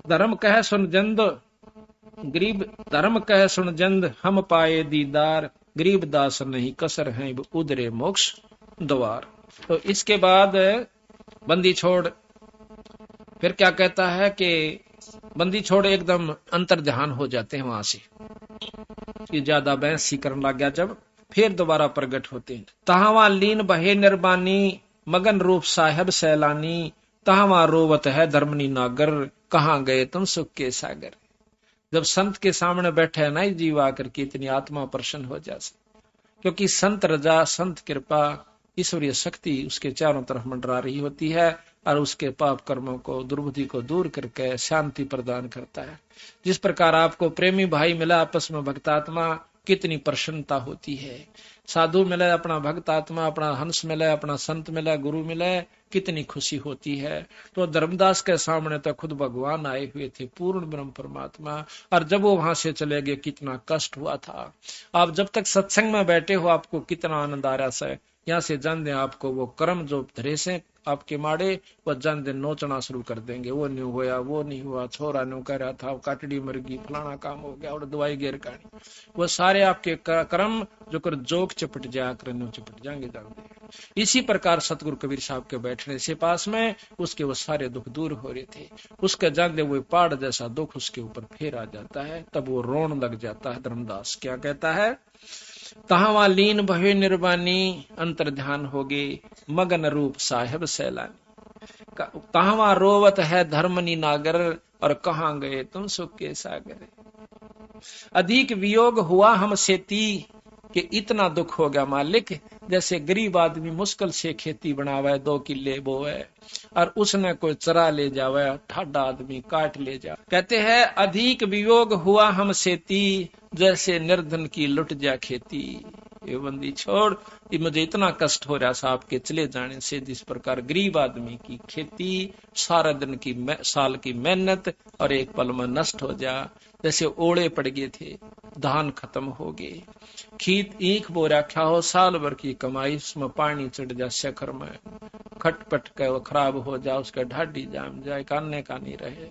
धर्म कह सुन जंद गरीब, धर्म कह सुन जंद हम पाए दीदार, गरीब दास नहीं कसर है उधरे मोक्ष द्वार। तो इसके बाद बंदी छोड़ फिर क्या कहता है कि बंदी छोड़ एकदम अंतर ध्यान हो जाते हैं वहां से, कि ज्यादा बहस ही करने लग गया जब, फिर दोबारा प्रकट होते हैं। तहावा लीन बहे निर्बानी, मगन रूप साहेब सैलानी, तहावा रोवत है धर्मनी नागर, कहाँ गए तुम सुख के सागर। जब संत के सामने बैठे है ना जीव आकर के, इतनी आत्मा प्रसन्न हो जाए, क्योंकि संत रजा, संत कृपा, ईश्वरीय शक्ति उसके चारों तरफ मंडरा रही होती है और उसके पाप कर्मों को, दुर्बुद्धि को दूर करके शांति प्रदान करता है। जिस प्रकार आपको प्रेमी भाई मिला आपस में भक्तात्मा, कितनी प्रसन्नता होती है। साधु मिले, अपना भक्त आत्मा, अपना हंस मिले, अपना संत मिले, गुरु मिले, कितनी खुशी होती है। तो धर्मदास के सामने तो खुद भगवान आए हुए थे, पूर्ण ब्रह्म परमात्मा, और जब वो वहां से चले गए कितना कष्ट हुआ था। आप जब तक सत्संग में बैठे हो आपको कितना आनंद आ रहा है। यहाँ से जान दें आपको वो कर्म जो धरे से आपके माड़े, वो जान दिन नोचना शुरू कर देंगे। वो नहीं हुआ, वो नहीं हुआ, छोरा न्यू कह रहा था, काटड़ी मर गई, फलाना काम हो गया और दवाई घेर कहानी, वो सारे आपके कर्म जो कर जोक चपट जाया कर न्यू चपट जाएंगे जान। इसी प्रकार सतगुरु कबीर साहब के बैठने से पास में उसके वो सारे दुख दूर हो रहे थे। उसके जान दे वो पहाड़ जैसा दुख उसके ऊपर फिर आ जाता है, तब वो रोन लग जाता है। धर्मदास क्या कहता है, तहावा लीन भवे निर्वाणी, अंतर ध्यान हो गए मगन रूप साहेब सैलानी, तहावा रोवत है धर्मनी नागर, और कहाँ गए तुम सुख के सागर। अधिक वियोग हुआ हम सेती, कि इतना दुख हो गया मालिक, जैसे गरीब आदमी मुश्किल से खेती बनावे, 2 किले बोवे और उसने कोई चरा ले जावे, ठाडा आदमी काट ले जा। कहते हैं अधिक वियोग हुआ हम सेती, जैसे निर्धन की लुट जा खेती। ये बंदी छोड़, मुझे इतना कष्ट हो रहा साहब के चले जाने से। जिस प्रकार गरीब आदमी की खेती सारा दिन की साल की मेहनत और एक पल में नष्ट हो जा, जैसे ओले पड़ गए थे, धान खत्म हो गए, खेत ईख बो रखा हो, साल भर की कमाई उसमें पानी चढ़ जा, शेखर में खटपट के खराब हो जा, उसका ढाडी जाम जाए, कानने का नहीं रहे,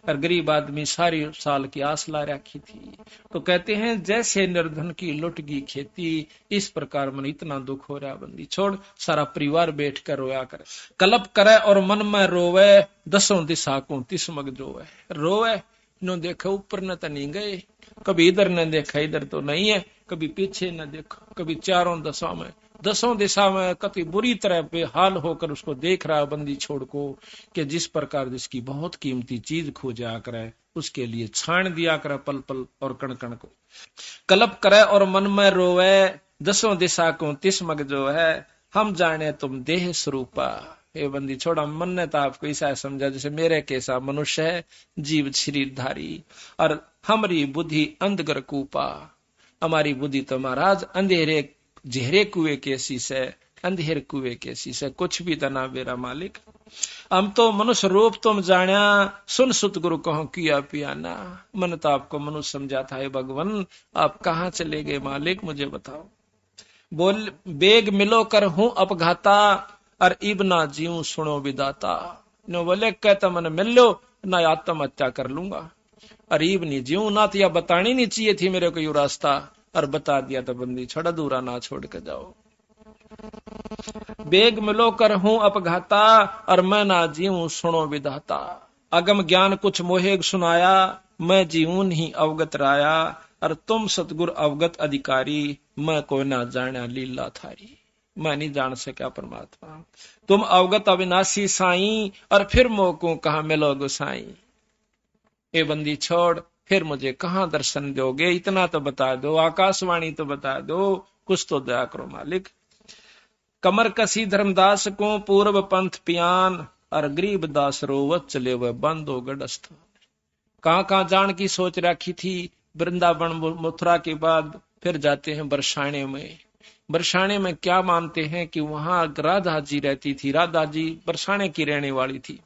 और गरीब आदमी सारी साल की आस ला रखी थी। तो कहते हैं जैसे निर्धन की लुट गई खेती, इस प्रकार मन इतना दुख हो रहा। बंदी छोड़, सारा परिवार बैठ कर रोया करे, कलप करे और मन में रोवे, 10 दिशा को 30 मग जोवे। रोवे नो देखे ऊपर न तो नहीं गए, कभी इधर न देखा इधर तो नहीं है, कभी पीछे न देखो, कभी चारों दिशा में, 10 दिशा में कति बुरी तरह बेहाल होकर उसको देख रहा बंदी छोड़ को, कि जिस प्रकार जिसकी बहुत कीमती चीज खो जा करे उसके लिए छाण दिया करे पल पल और कण कण को। कलप करे और मन में रोवे, 10 दिशा को 30 मग जो है, हम जाने तुम देह स्वरूपा। ये बंदी छोड़ा, मन ने तो आपको ऐसा समझा जैसे मेरे कैसा मनुष्य है, जीव शरीरधारी, और हमारी बुद्धि अंधगर कूपा। हमारी बुद्धि तो महाराज अंधेरे झेरे कुएं कैसी से, अंधेर कुएं कैसी से, कुछ भी तना मेरा मालिक। हम तो मनुष्य रूप तुम जाना, सुन सुत गुरु कहो किया पियाना। मन तो आपको मनुष्य समझा था, भगवान आप कहाँ चले गए मालिक, मुझे बताओ। बोल बेग मिलो कर हूं अपघाता, और इब ना जीव सुनो विदाता। नो बोले कहता मन मिल लो ना आत्महत्या कर लूंगा, अरीब नहीं जीव ना, तो या बतानी नहीं चाहिए थी मेरे को यू रास्ता, और बता दिया तो बंदी छोड़ा, दूरा ना छोड़ के जाओ। बेग मिलो कर हूं अपघाता, और मैं ना जीऊं सुनो विधाता। अगम ज्ञान कुछ मोहे सुनाया, मैं जीऊं नहीं अवगत राया, और तुम सतगुर अवगत अधिकारी, मैं कोई ना जाना लीला थारी। मैं नहीं जान सका परमात्मा, तुम अवगत अविनाशी साईं, और फिर मोको कहा मिलो गोसाई। ए बंदी छोड़, फिर मुझे कहां दर्शन दोगे, इतना तो बता दो, आकाशवाणी तो बता दो, कुछ तो दया करो मालिक। कमर कसी धर्मदास को पूर्व पंथ पियान, और गरीब दास रोवत चले वह बंदो गडस्थ। कहां जान की सोच रखी थी, वृंदावन मथुरा के बाद फिर जाते हैं बरसाने में। बरसाने में क्या मानते हैं कि वहां राधा जी रहती थी, राधा जी बरसाने की रहने वाली थी।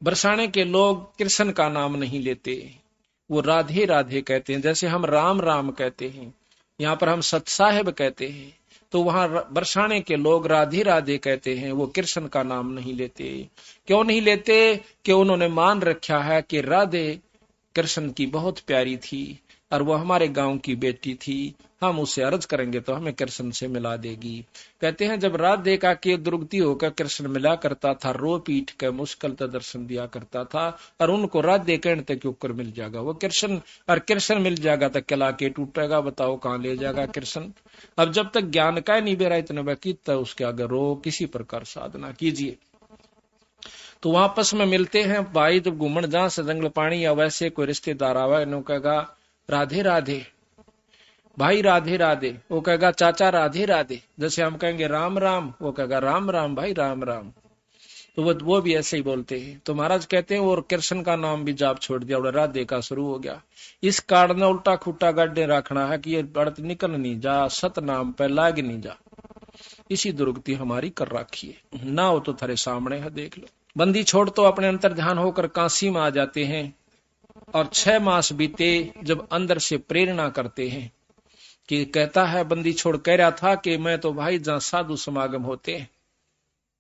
बरसाने के लोग कृष्ण का नाम नहीं लेते, वो राधे राधे कहते हैं, जैसे हम राम राम कहते हैं, यहाँ पर हम सत साहेब कहते हैं। तो वहां बरसाने के लोग राधे राधे कहते हैं, वो कृष्ण का नाम नहीं लेते। क्यों नहीं लेते? कि उन्होंने मान रखा है कि राधे कृष्ण की बहुत प्यारी थी और वो हमारे गांव की बेटी थी, हम उसे अर्ज करेंगे तो हमें कृष्ण से मिला देगी। कहते हैं जब राधे का के दुर्गति होकर कृष्ण मिला करता था, रो पीट कर मुश्किल तक दर्शन दिया करता था, और उनको राधे कहने तक ऊपर मिल जाएगा वो कृष्ण, और कृष्ण मिल जाएगा तक कला के टूटेगा, बताओ कहां ले जाएगा कृष्ण। अब जब तक ज्ञान का नहीं बेरा इतना बाकी, तब उसके आगे रो किसी प्रकार साधना कीजिए। तो वापस में मिलते हैं भाई, जब घूमन जहां से जंगल पानी या वैसे कोई रिश्तेदार आवा, इन्हों कहेगा राधे राधे भाई, राधे राधे। वो कहेगा चाचा राधे राधे। जैसे हम कहेंगे राम राम, वो कहेगा राम राम भाई, राम राम। तो वो भी ऐसे ही बोलते हैं। तो महाराज कहते हैं और कृष्ण का नाम भी जाप छोड़ दिया और राधे का शुरू हो गया। इस कारण ने उल्टा खुट्टा गड्ढे रखना है कि ये बढ़त निकल नहीं जा, सत नाम पे लाग नहीं जा। इसी दुर्गति हमारी कर रखी है, ना हो तो थारे सामने है, देख लो। बंदी छोड़ तो अपने अंतर ध्यान होकर काशी में आ जाते हैं, और 6 मास बीते जब अंदर से प्रेरणा करते हैं कि कहता है बंदी छोड़ कह रहा था कि मैं तो भाई जहां साधु समागम होते हैं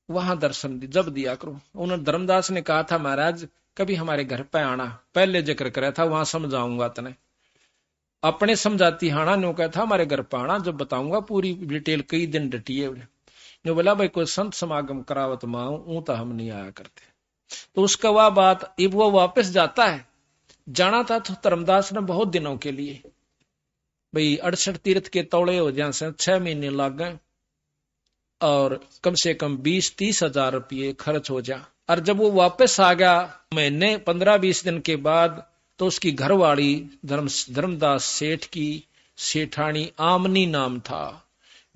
वहां दर्शन जब दिया करूं। उन्होंने धर्मदास ने कहा था महाराज कभी हमारे घर पे आना, पहले जिक्र कराया था, वहां समझाऊंगा तने। अपने समझाती हाना ने कहा था हमारे घर पे आना, जब बताऊंगा पूरी डिटेल, कई दिन डटिए ने बोला भाई कोई संत समागम करावत माऊ तो हम नहीं आया करते। तो उसका वह बात, वो वापस जाता है। जाना था तो धर्मदास ने बहुत दिनों के लिए, भाई 68 तीर्थ के तौड़े हो जाए से 6 महीने लग गए, और कम से कम 20-30 हजार रुपये खर्च हो जा। और जब वो वापस आ गया महीने 15-20 दिन के बाद, तो उसकी घरवाली धर्मदास सेठ की सेठानी आमनी नाम था,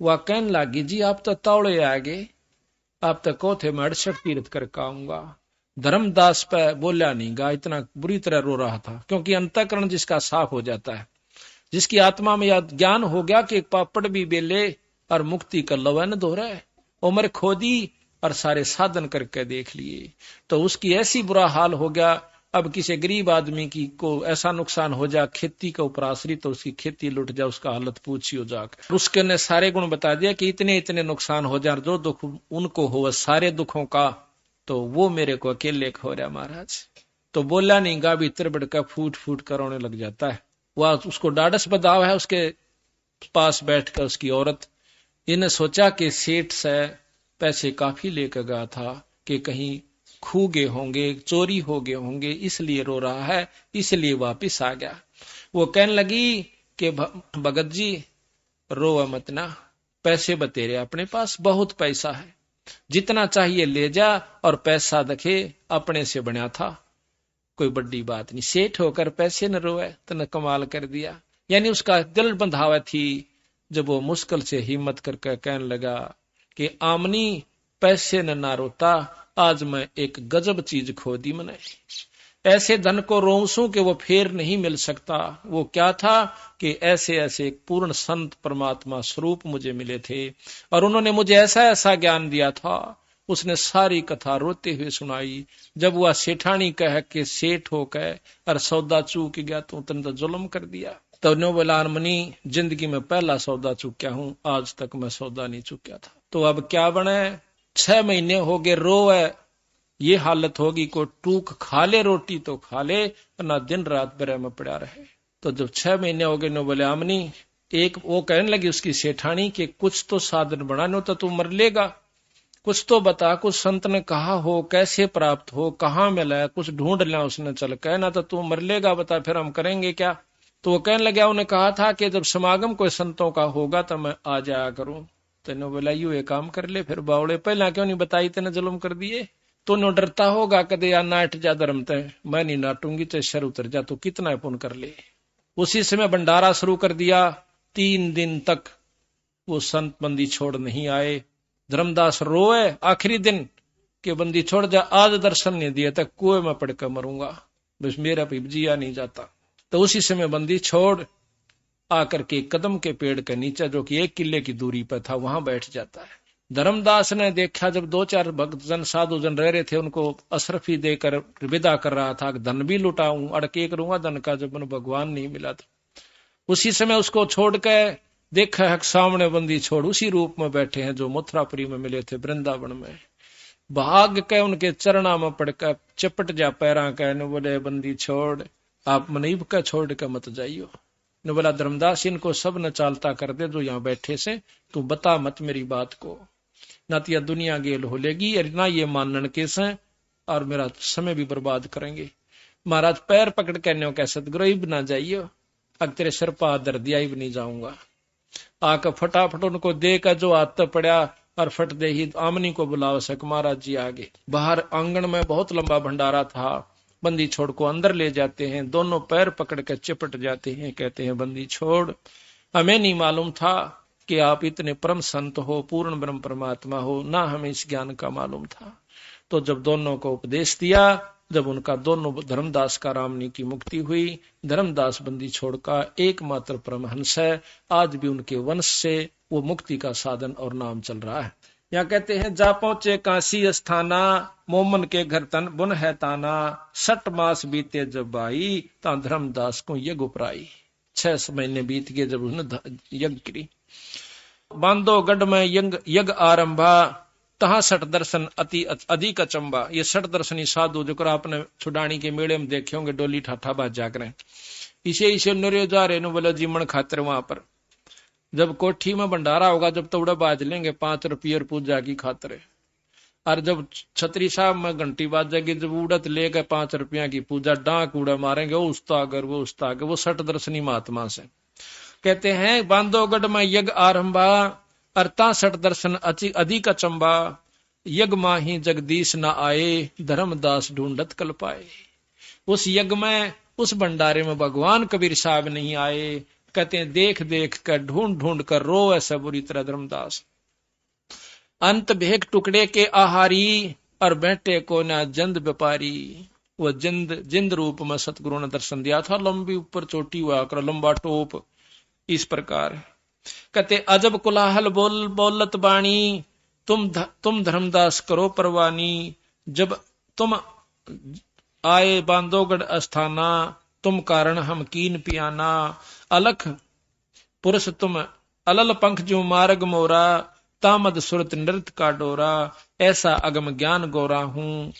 वह कहने लगी जी आप तो तौड़े आ गए, आप तो को थे मैं 68 तीर्थ करके आऊंगा। धर्मदास पे बोला नहीं गा, इतना बुरी तरह रो रहा था, क्योंकि अंतःकरण जिसका साफ हो जाता है, जिसकी आत्मा में यह ज्ञान हो गया कि एक पापड़ भी बेले और मुक्ति का लवन दोहरा है, उम्र खोदी और सारे साधन करके देख लिए, तो उसकी ऐसी बुरा हाल हो गया। अब किसी गरीब आदमी की को ऐसा नुकसान हो जा, खेती का ऊपर आश्रित, तो उसकी खेती लुट जा, उसका हालत पूछियो जाकर। उसके ने सारे गुण बता दिया कि इतने इतने नुकसान हो जा, जो दुख उनको हो सारे दुखों का तो वो मेरे को अकेले खो रहा महाराज। तो बोला नहीं गा, भीतर बड़का फूट फूट कर रोने लग जाता है। वह उसको डाडस बदाव है, उसके पास बैठकर उसकी औरत, इन्हें सोचा कि सेठ से पैसे काफी लेकर गया था कि कहीं खू गए होंगे, चोरी हो गए होंगे, इसलिए रो रहा है, इसलिए वापिस आ गया। वो कहने लगी कि भगत जी रो मत ना, पैसे बतेरे अपने पास बहुत पैसा है, जितना चाहिए ले जा, और पैसा देखे अपने से बना था, कोई बड़ी बात नहीं, सेठ होकर पैसे न रोए तो न कमाल कर दिया। यानी उसका दिल बंधावा थी। जब वो मुश्किल से हिम्मत करके कहने लगा कि आमनी पैसे न ना रोता, आज मैं एक गजब चीज खो दी मैंने, ऐसे धन को रोंसू कि वो फेर नहीं मिल सकता। वो क्या था कि ऐसे ऐसे एक पूर्ण संत परमात्मा स्वरूप मुझे मिले थे, और उन्होंने मुझे ऐसा ऐसा ज्ञान दिया था। उसने सारी कथा रोते हुए सुनाई। जब वह सेठानी कह के सेठ हो कह और सौदा चूक गया तो तुमने तो जुल्म कर दिया। तो नो बोला मनी जिंदगी में पहला सौदा चुक्या हूं, आज तक मैं सौदा नहीं चुक्या था। तो अब क्या बने, 6 महीने हो गए रोए, ये हालत होगी को टूक खा ले रोटी तो खा ले, ना दिन रात बरे में पड़ा रहे। तो जब 6 महीने हो गए नो बोले आमनी, एक वो कहने लगी उसकी सेठानी कि कुछ तो साधन बनाने तो तू मर लेगा, कुछ तो बता, कुछ संत ने कहा हो, कैसे प्राप्त हो, कहाँ मिला, कुछ ढूंढ लिया उसने चल कहना, तो तू मर लेगा, बता फिर हम करेंगे क्या। तो वो कहने लगा उन्हें कहा था कि जब समागम कोई संतों का होगा तो मैं आ जाया करूं। तो बोला यू एक काम कर ले, फिर बावड़े पहला क्यों नहीं बताई, तेने जुल्म कर दिए। तो नो डरता होगा कदे या नाट जा धर्म तय, मैं नहीं नाटूंगी, चाहे शर उतर जा, तो कितना पुण्य कर ले। उसी समय भंडारा शुरू कर दिया। 3 दिन तक वो संत बंदी छोड़ नहीं आए। धर्मदास रोए आखिरी दिन कि बंदी छोड़ जा, आज दर्शन नहीं दिया तक कुएं में पड़कर मरूंगा, बस मेरा जिया नहीं जाता। तो उसी समय बंदी छोड़ आकर के कदम के पेड़ के नीचे, जो कि 1 किले की दूरी पर था, वहां बैठ जाता है। धर्मदास ने देखा जब 2-4 भक्तजन साधु जन रह रहे थे, उनको अशरफी देकर विदा कर रहा था, धन भी लुटाऊं, अड़के करूंगा धन का, जब मैंने भगवान नहीं मिला था। उसी समय उसको छोड़ के देखा है सामने बंदी छोड़ उसी रूप में बैठे हैं जो मथुरापुरी में मिले थे वृंदावन में। भाग के उनके चरणा में पड़कर चपट जा पैरा कह न बोले बंदी छोड़ आप मनीब का छोड़ के मत जाइयो। न बोला धर्मदास इनको सब न चालता कर दे जो यहाँ बैठे से, तू बता मत मेरी बात को, ना तो यह दुनिया गेल हो लेगी और ना ये मानन केस है और मेरा समय भी बर्बाद करेंगे। महाराज पैर पकड़ के न्यो कह सतगुरु ही ना जाइयो, अब तेरे सिर पर दर दिया ही नहीं जाऊंगा। आकर फटाफट उनको देकर जो हाथ पड़ा और फट दे ही आमनी को बुलाओ सक महाराज जी आगे। बाहर आंगन में बहुत लंबा भंडारा था, बंदी छोड़ को अंदर ले जाते हैं, दोनों पैर पकड़ कर चिपट जाते हैं, कहते हैं बंदी छोड़ हमें नहीं मालूम था कि आप इतने परम संत हो, पूर्ण ब्रह्म परमात्मा हो, ना हमें इस ज्ञान का मालूम था। तो जब दोनों को उपदेश दिया, जब उनका दोनों धर्मदास का रामनी की मुक्ति हुई, धर्मदास बंदी छोड़ का एकमात्र परमहंस है, आज भी उनके वंश से वो मुक्ति का साधन और नाम चल रहा है। यहाँ कहते हैं जा पहुंचे काशी अस्थाना, मोमन के घर तन बुन है ताना, 6 मास बीते जब आई, ता धर्मदास को यज्ञ उपराई। 6 महीने बीत गए जब उन्होंने यज्ञ करी। बांधो गढ़ में यज्ञ आरंभा, तहा 6 दर्शन अति अधिक अचंबा। ये 6 दर्शनी साधु जो आपने छुडानी के मेले में देखे होंगे, डोली ठाठा बाज जाकर इसे नरे जा रहे बोले जीवन खातिर वहां पर जब कोठी में भंडारा होगा, जब तोड़ा बाज लेंगे 5 रुपये पूजा की खातिर, और जब छतरी साहब में घंटी बाजेगी, जब उड़त लेकर 5 रुपया की पूजा डांक उड़ा मारेंगे, वो उस्तागर वो उस्तागर, वो 6 दर्शनी महात्मा से। कहते हैं बांधोगढ़ में यज्ञ आरंभा, अरता 6 दर्शन अधिक अचंबा, यज्ञ माही जगदीश न आए, धर्मदास ढूंढत कल पाए। उस यज्ञ में, उस भंडारे में भगवान कबीर साहब नहीं आए। कहते हैं देख देख कर ढूंढ ढूंढ कर रो ऐसा बुरी तरह धर्मदास। अंत भेक टुकड़े के आहारी, और बैठे को ना जंद व्यापारी। वह जिंद रूप में सतगुरु ने दर्शन दिया था, लंबी ऊपर चोटी हुआ कर लंबा टोप, इस प्रकार। कहते अजब कुलाहल बोलत बाणी, तुम धर्मदास करो परवानी, जब तुम आए बांधोगढ़ अस्थाना, तुम कारण हम कीन पियाना, अलख पुरुष तुम अलल पंख जो मार्ग मोरा, तामद सुरत नृत्य का डोरा, ऐसा अगम ज्ञान गोरा हूं,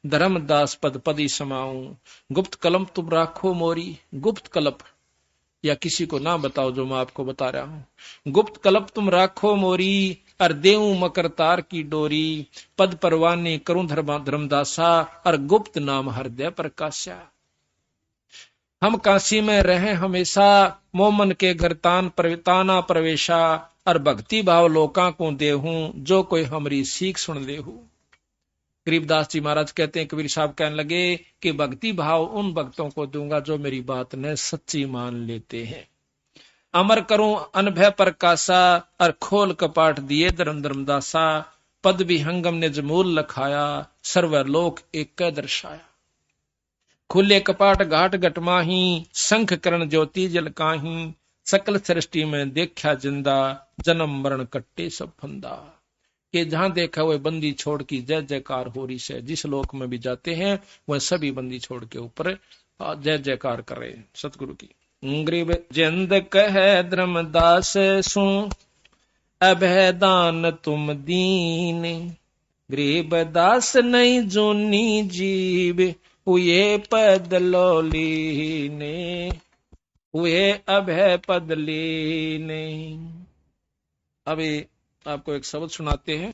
धर्मदास पद पदी समाऊं, गुप्त कलम तुम राखो मोरी। गुप्त कलप या किसी को ना बताओ जो मैं आपको बता रहा हूं। गुप्त कलप तुम राखो मोरी, और देऊ मकर तार की डोरी, पद परवानी करूं धर्मदासा, और गुप्त नाम हृदय प्रकाशा। हम काशी में रहे हमेशा, मोमन के घर ताना प्रवेशा, और भक्ति भाव लोका को देहूं, जो कोई हमारी सीख सुन लेहू। गरीबदास जी महाराज कहते हैं, कबीर साहब कहने लगे कि भक्ति भाव उन भक्तों को दूंगा जो मेरी बात ने सच्ची मान लेते हैं। अमर करूं अनभय प्रकाशा, और खोल कपाट दिए धर्मदासा, पद भी हंगम ने जमूल लखाया, सर्वलोक एक दर्शाया। खुले कपाट घाट घटमाही, शंख करण ज्योति जलकाही, सकल सृष्टि में देखा जिंदा, जन्म मरण कट्टे सब फंदा। कि जहां देखा वह बंदी छोड़ की जय जयकार हो रही से, जिस लोक में भी जाते हैं वह सभी बंदी छोड़ के ऊपर जय जयकार कर रहे हैं सतगुरु की। गरीब जिंद कह धर्मदास सु, अभय दान तुम दीन, गरीब दास नहीं जोनी जीव, हुए पद लोलीने, हुए अभय पद लीने। अभी आपको एक शब्द सुनाते हैं,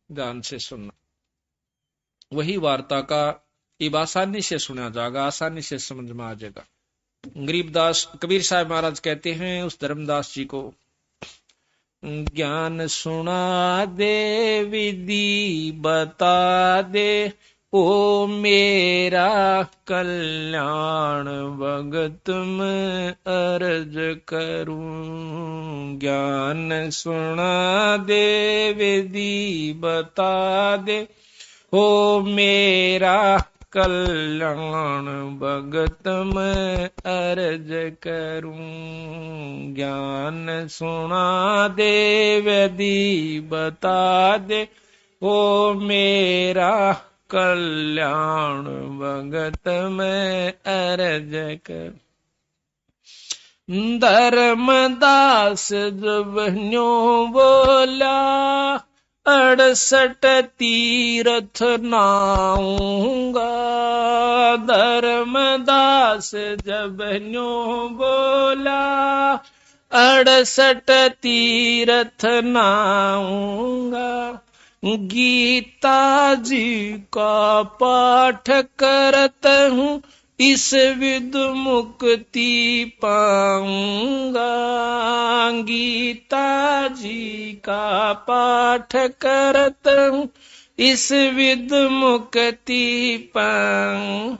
ध्यान से सुनना। वही वार्ता का इब आसानी से सुना जाएगा, आसानी से समझ में आ जाएगा। गरीबदास कबीर साहब महाराज कहते हैं उस धर्मदास जी को, ज्ञान सुना दे विधि बता दे, ओ मेरा कल्याण भगत में अर्ज करूं। ज्ञान सुना दे विधि बता दे, ओ मेरा कल्याण भगत में अर्ज करूं। ज्ञान सुना दे विधि बता दे, ओ मेरा कल्याण भगत में अर्ज कर। धर्मदास जब न्यों बोला 68 तीर्थ नाऊंगा। धर्मदास जब न्यों बोला 68 तीर्थ नाऊंगा। गीता जी का पाठ करत हूँ इस विद मुक्ति पाऊंगा। गीता जी का पाठ करत हूँ इस विद मुक्ति पाऊं।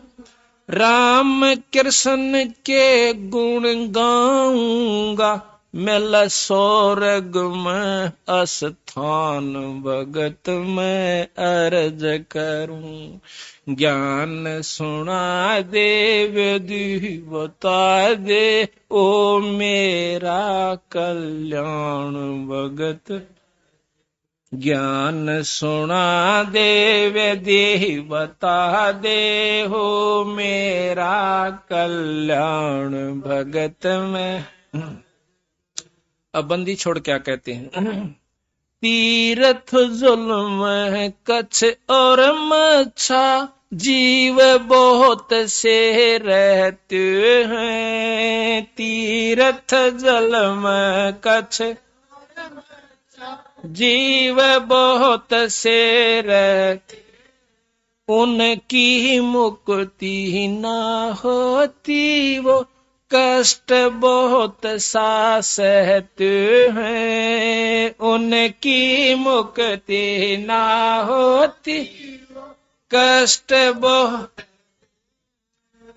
राम कृष्ण के गुण गाऊंगा मिल स्वर्ग में स्थान। भगत मैं अर्ज करूं ज्ञान सुना दे विधि बता दे ओ मेरा कल्याण भगत। ज्ञान सुना दे विधि बता दे हो मेरा कल्याण भगत में। अब बंदी छोड़ क्या कहते हैं। तीर्थ जुल्म कच्छ और मच्छा जीव बहुत से रहते हैं। तीर्थ जुल्म कच्छ जीव बहुत से रहते उनकी मुक्ति ना होती वो कष्ट बहुत सा सहते हैं। उनकी मुक्ति ना होती कष्ट बहुत।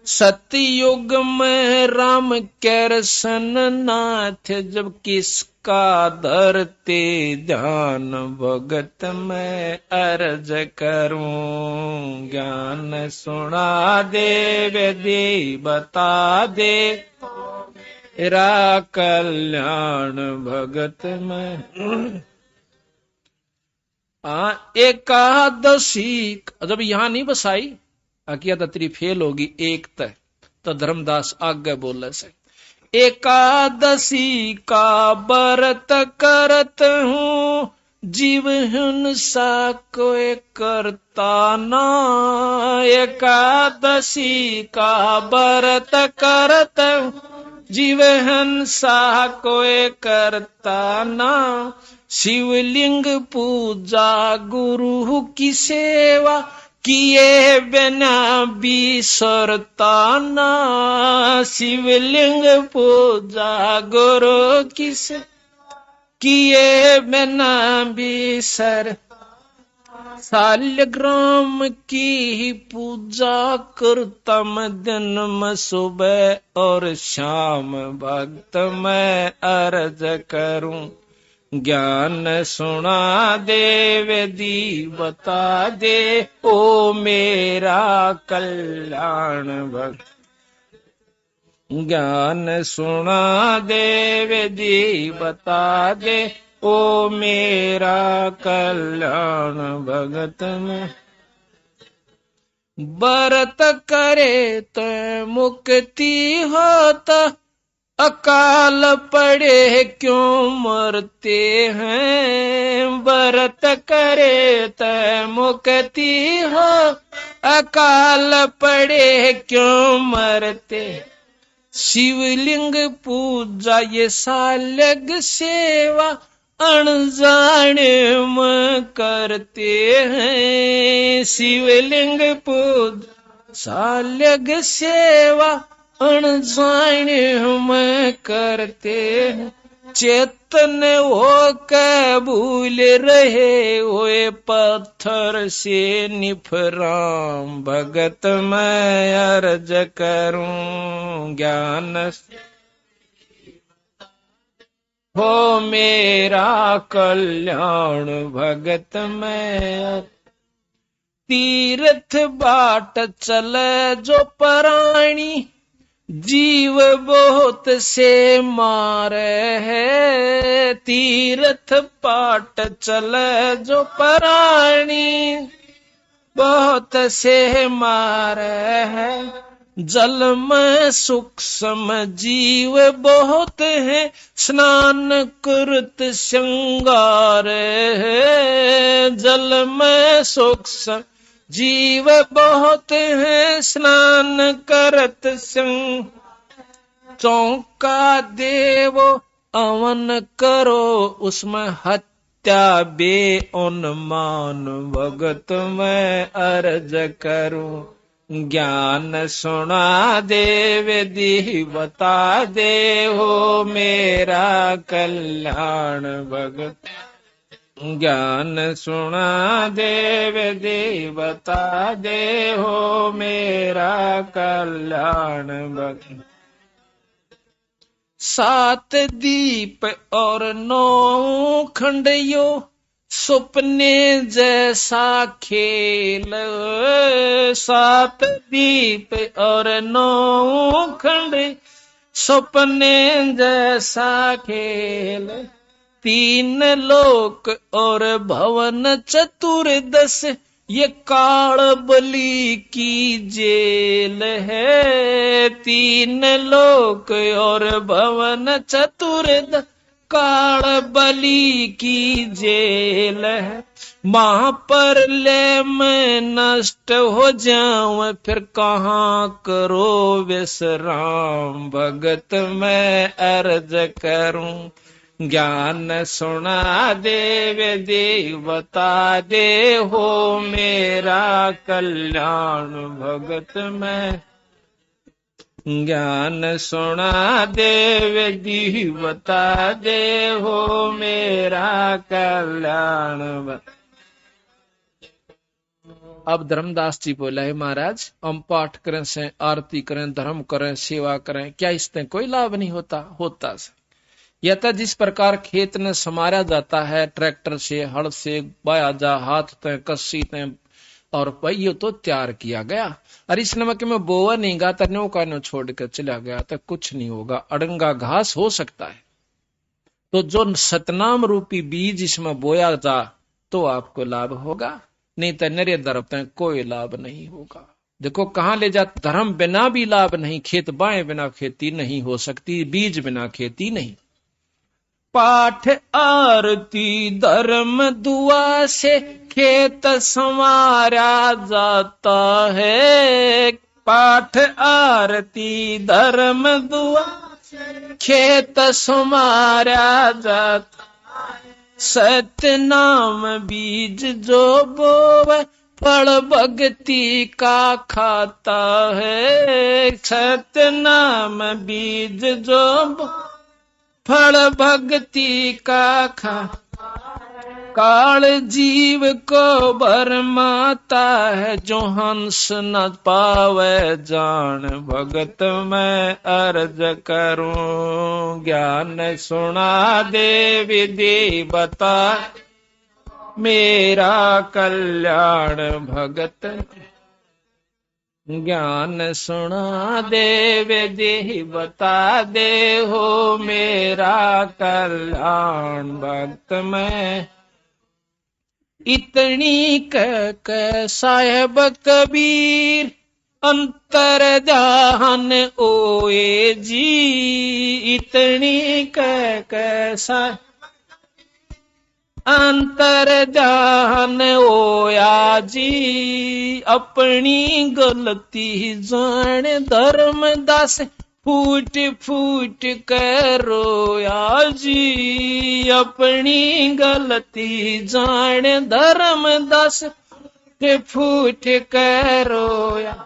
सतयुग में राम कृष्ण नाथ जब किसका धरते ध्यान। भगत मैं अर्ज करूं ज्ञान सुना दे विधि बता दे तेरा कल्याण भगत में। एकादशी जब यहाँ नहीं बसाई अकिया तत्री फेल होगी एक तय तो धर्मदास आगे बोले से। एकादशी का व्रत करत हूँ जीव हिंसा कोई करता ना। एकादशी का व्रत करत हूँ जीव हिंसा कोई करता ना। शिवलिंग पूजा गुरु की सेवा किए बिना बिसरता ना। शिवलिंग पूजा गुरु किस किए बिना बिसर। सालग्राम की पूजा करता मैं दिन में सुबह और शाम। भक्त मैं अर्ज करूं ज्ञान सुना दे विधि बता दे ओ मेरा कल्याण भक्त। ज्ञान सुना दे विधि बता दे ओ मेरा कल्याण भगत में। व्रत करे तो मुक्ति होता अकाल पड़े क्यों मरते हैं। व्रत करे तो मुक्ति हो अकाल पड़े क्यों मरते। शिवलिंग पूजा ये सालग सेवा अनजाने में करते हैं। शिवलिंग पूजा सालग सेवा अनजाने में करते हैं। चेतन हो के भूल रहे हुए पत्थर से निफराम। भगत मैं अर्ज करूं ज्ञान हो मेरा कल्याण भगत में। तीर्थ बाट चले जो प्राणी जीव बहुत से मारे है। तीर्थ पाट चले जो प्राणी बहुत से मारे है। जल में सूक्ष्म जीव बहुत है, स्नान करत श्रृंगार है। जल में सूक्ष्म जीव बहुत है, स्नान करत श्रृंगार। चौका देवो अवन करो, उसमें हत्या बे उन्मान। भगत मैं अर्ज करूं, ज्ञान सुना देव दी बता दे हो मेरा कल्याण। भगत ज्ञान सुना देव दी बता दे हो मेरा कल्याण। भगत सात दीप और 9 खंडियो, सपने जैसा खेल। 7 दीप और 9 खंड, सपने जैसा खेल। 3 लोक और भवन चतुर्दश, ये काल बलि की जेल है। 3 लोक और भवन चतुर्दश, काल बलि की जेल है। महाप्रलय में नष्ट हो जाऊं, फिर कहाँ करो विश्राम। भगत मैं अर्ज करूं, ज्ञान सुना देव देव बता दे हो मेरा कल्याण। भगत मैं ज्ञान सुना देव दी बता दे हो मेरा कल्याण। अब धर्मदास जी बोला है, महाराज हम पाठ करें से, आरती करें, धर्म करें, सेवा करें, क्या इससे कोई लाभ नहीं होता? होता से यथा जिस प्रकार खेत में समारा जाता है, ट्रैक्टर से, हल से बाया जा, हाथ ते कस्सी ते और पहियो तो तैयार किया गया। और इस नमक में बोवा नहीं गा, तनो का नो छोड़ कर चला गया तो कुछ नहीं होगा, अड़ंगा घास हो सकता है। तो जो सतनाम रूपी बीज इसमें बोया जा तो आपको लाभ होगा, नहीं तो नरे दरब कोई लाभ नहीं होगा। देखो कहां ले जा, धर्म बिना भी लाभ नहीं, खेत बाए बिना खेती नहीं हो सकती, बीज बिना खेती नहीं। पाठ आरती धर्म दुआ से खेत संवारा जाता है। पाठ आरती धर्म दुआ खेत संवारा जाता। सत्य नाम बीज जो बोवे, फल भक्ति का खाता है। सत्य नाम बीज जो फल भक्ति का खा। काल जीव को भरमाता है, जो हंस न पावे जान। भगत मैं अर्ज करूं, ज्ञान सुना दे विधि बता मेरा कल्याण। भगत ज्ञान सुना दे विधि बता दे हो मेरा कल्याण। भक्त में इतनी कह साहेब कबीर, अंतर ध्यान ओए जी। इतनी कह साहेब अंतर ध्यान ओया जी। अपनी गलती जान धर्मदास, फूट फूट कर रोया जी। अपनी गलती जान धर्मदास, फूट कर रोया।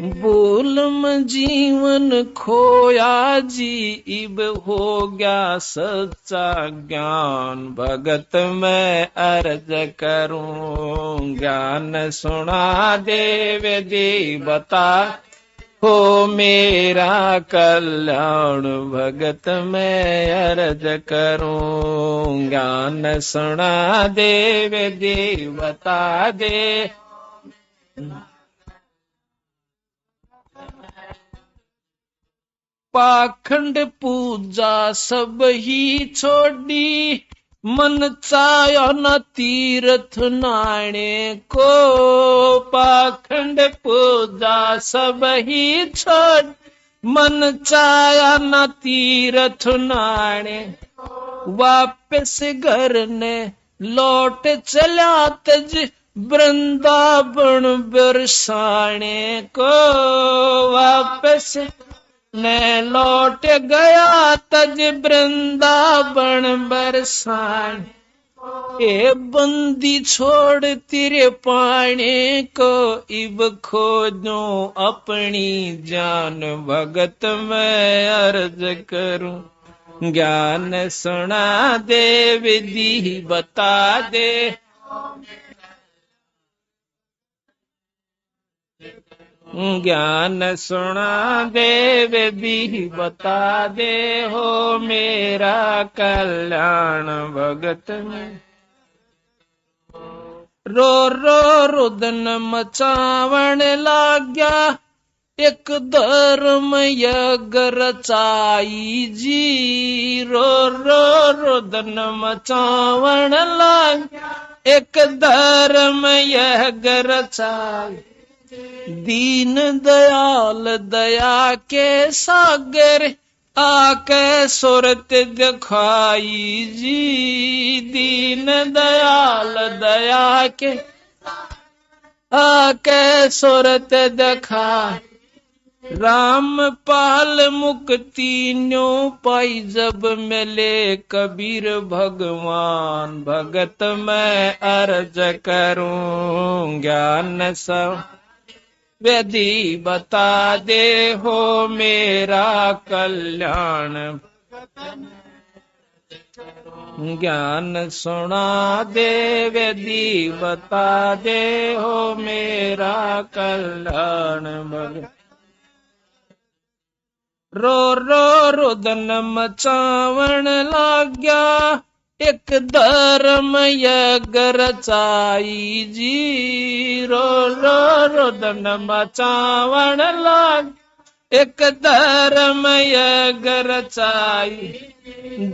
बोल में जीवन खोया जी, इब हो गया सच्चा ज्ञान। भगत मैं अर्ज करूं, ज्ञान सुना देव दे बता हो मेरा कल्याण। भगत मैं अर्ज करूं, ज्ञान सुना देव दे बता दे। पाखंड पूजा सब ही छोड़ी, मन चायो न तीर्थ नाणे को, पाखंड पूजा सब ही छोड़। मन चाया न तीर्थ नाणे, वापस घर ने लौट चला तज वृंदावन बरसाने को। वापस ने लौट गया तज वृंदावन बरसाने। ए बंदी छोड़ तेरे पाने को, इब खोजो अपनी जान। भगत मैं अर्ज करूं, ज्ञान सुना दे विधि बता दे। ज्ञान सुना दे विधि बता दे, हो मेरा कल्याण भगत में। रो रो रुदन मचावण लाग्या, एक धर्म यज्ञ रचाई जी। रो रो रुदन मचावण लाग्या, एक धर्म यज्ञ रचाई। दीन दयाल दया के सागर, आके सुरत दिखाई जी। दीन दयाल दया के आके सुरत दिखाई। राम पाल मुक्ति न्यो पाई, जब मिले कबीर भगवान। भगत मैं अर्ज करूं, ज्ञान सब विधि बता दे, हो मेरा कल्याण। ज्ञान सुना दे विधि बता दे, हो मेरा कल्याण भगत। रो रो रुदन मचावण लाग्या, एक धर्म यज्ञ रचाई जी। रो रो रुदन मचावण लाग, एक धर्म यज्ञ रचाई।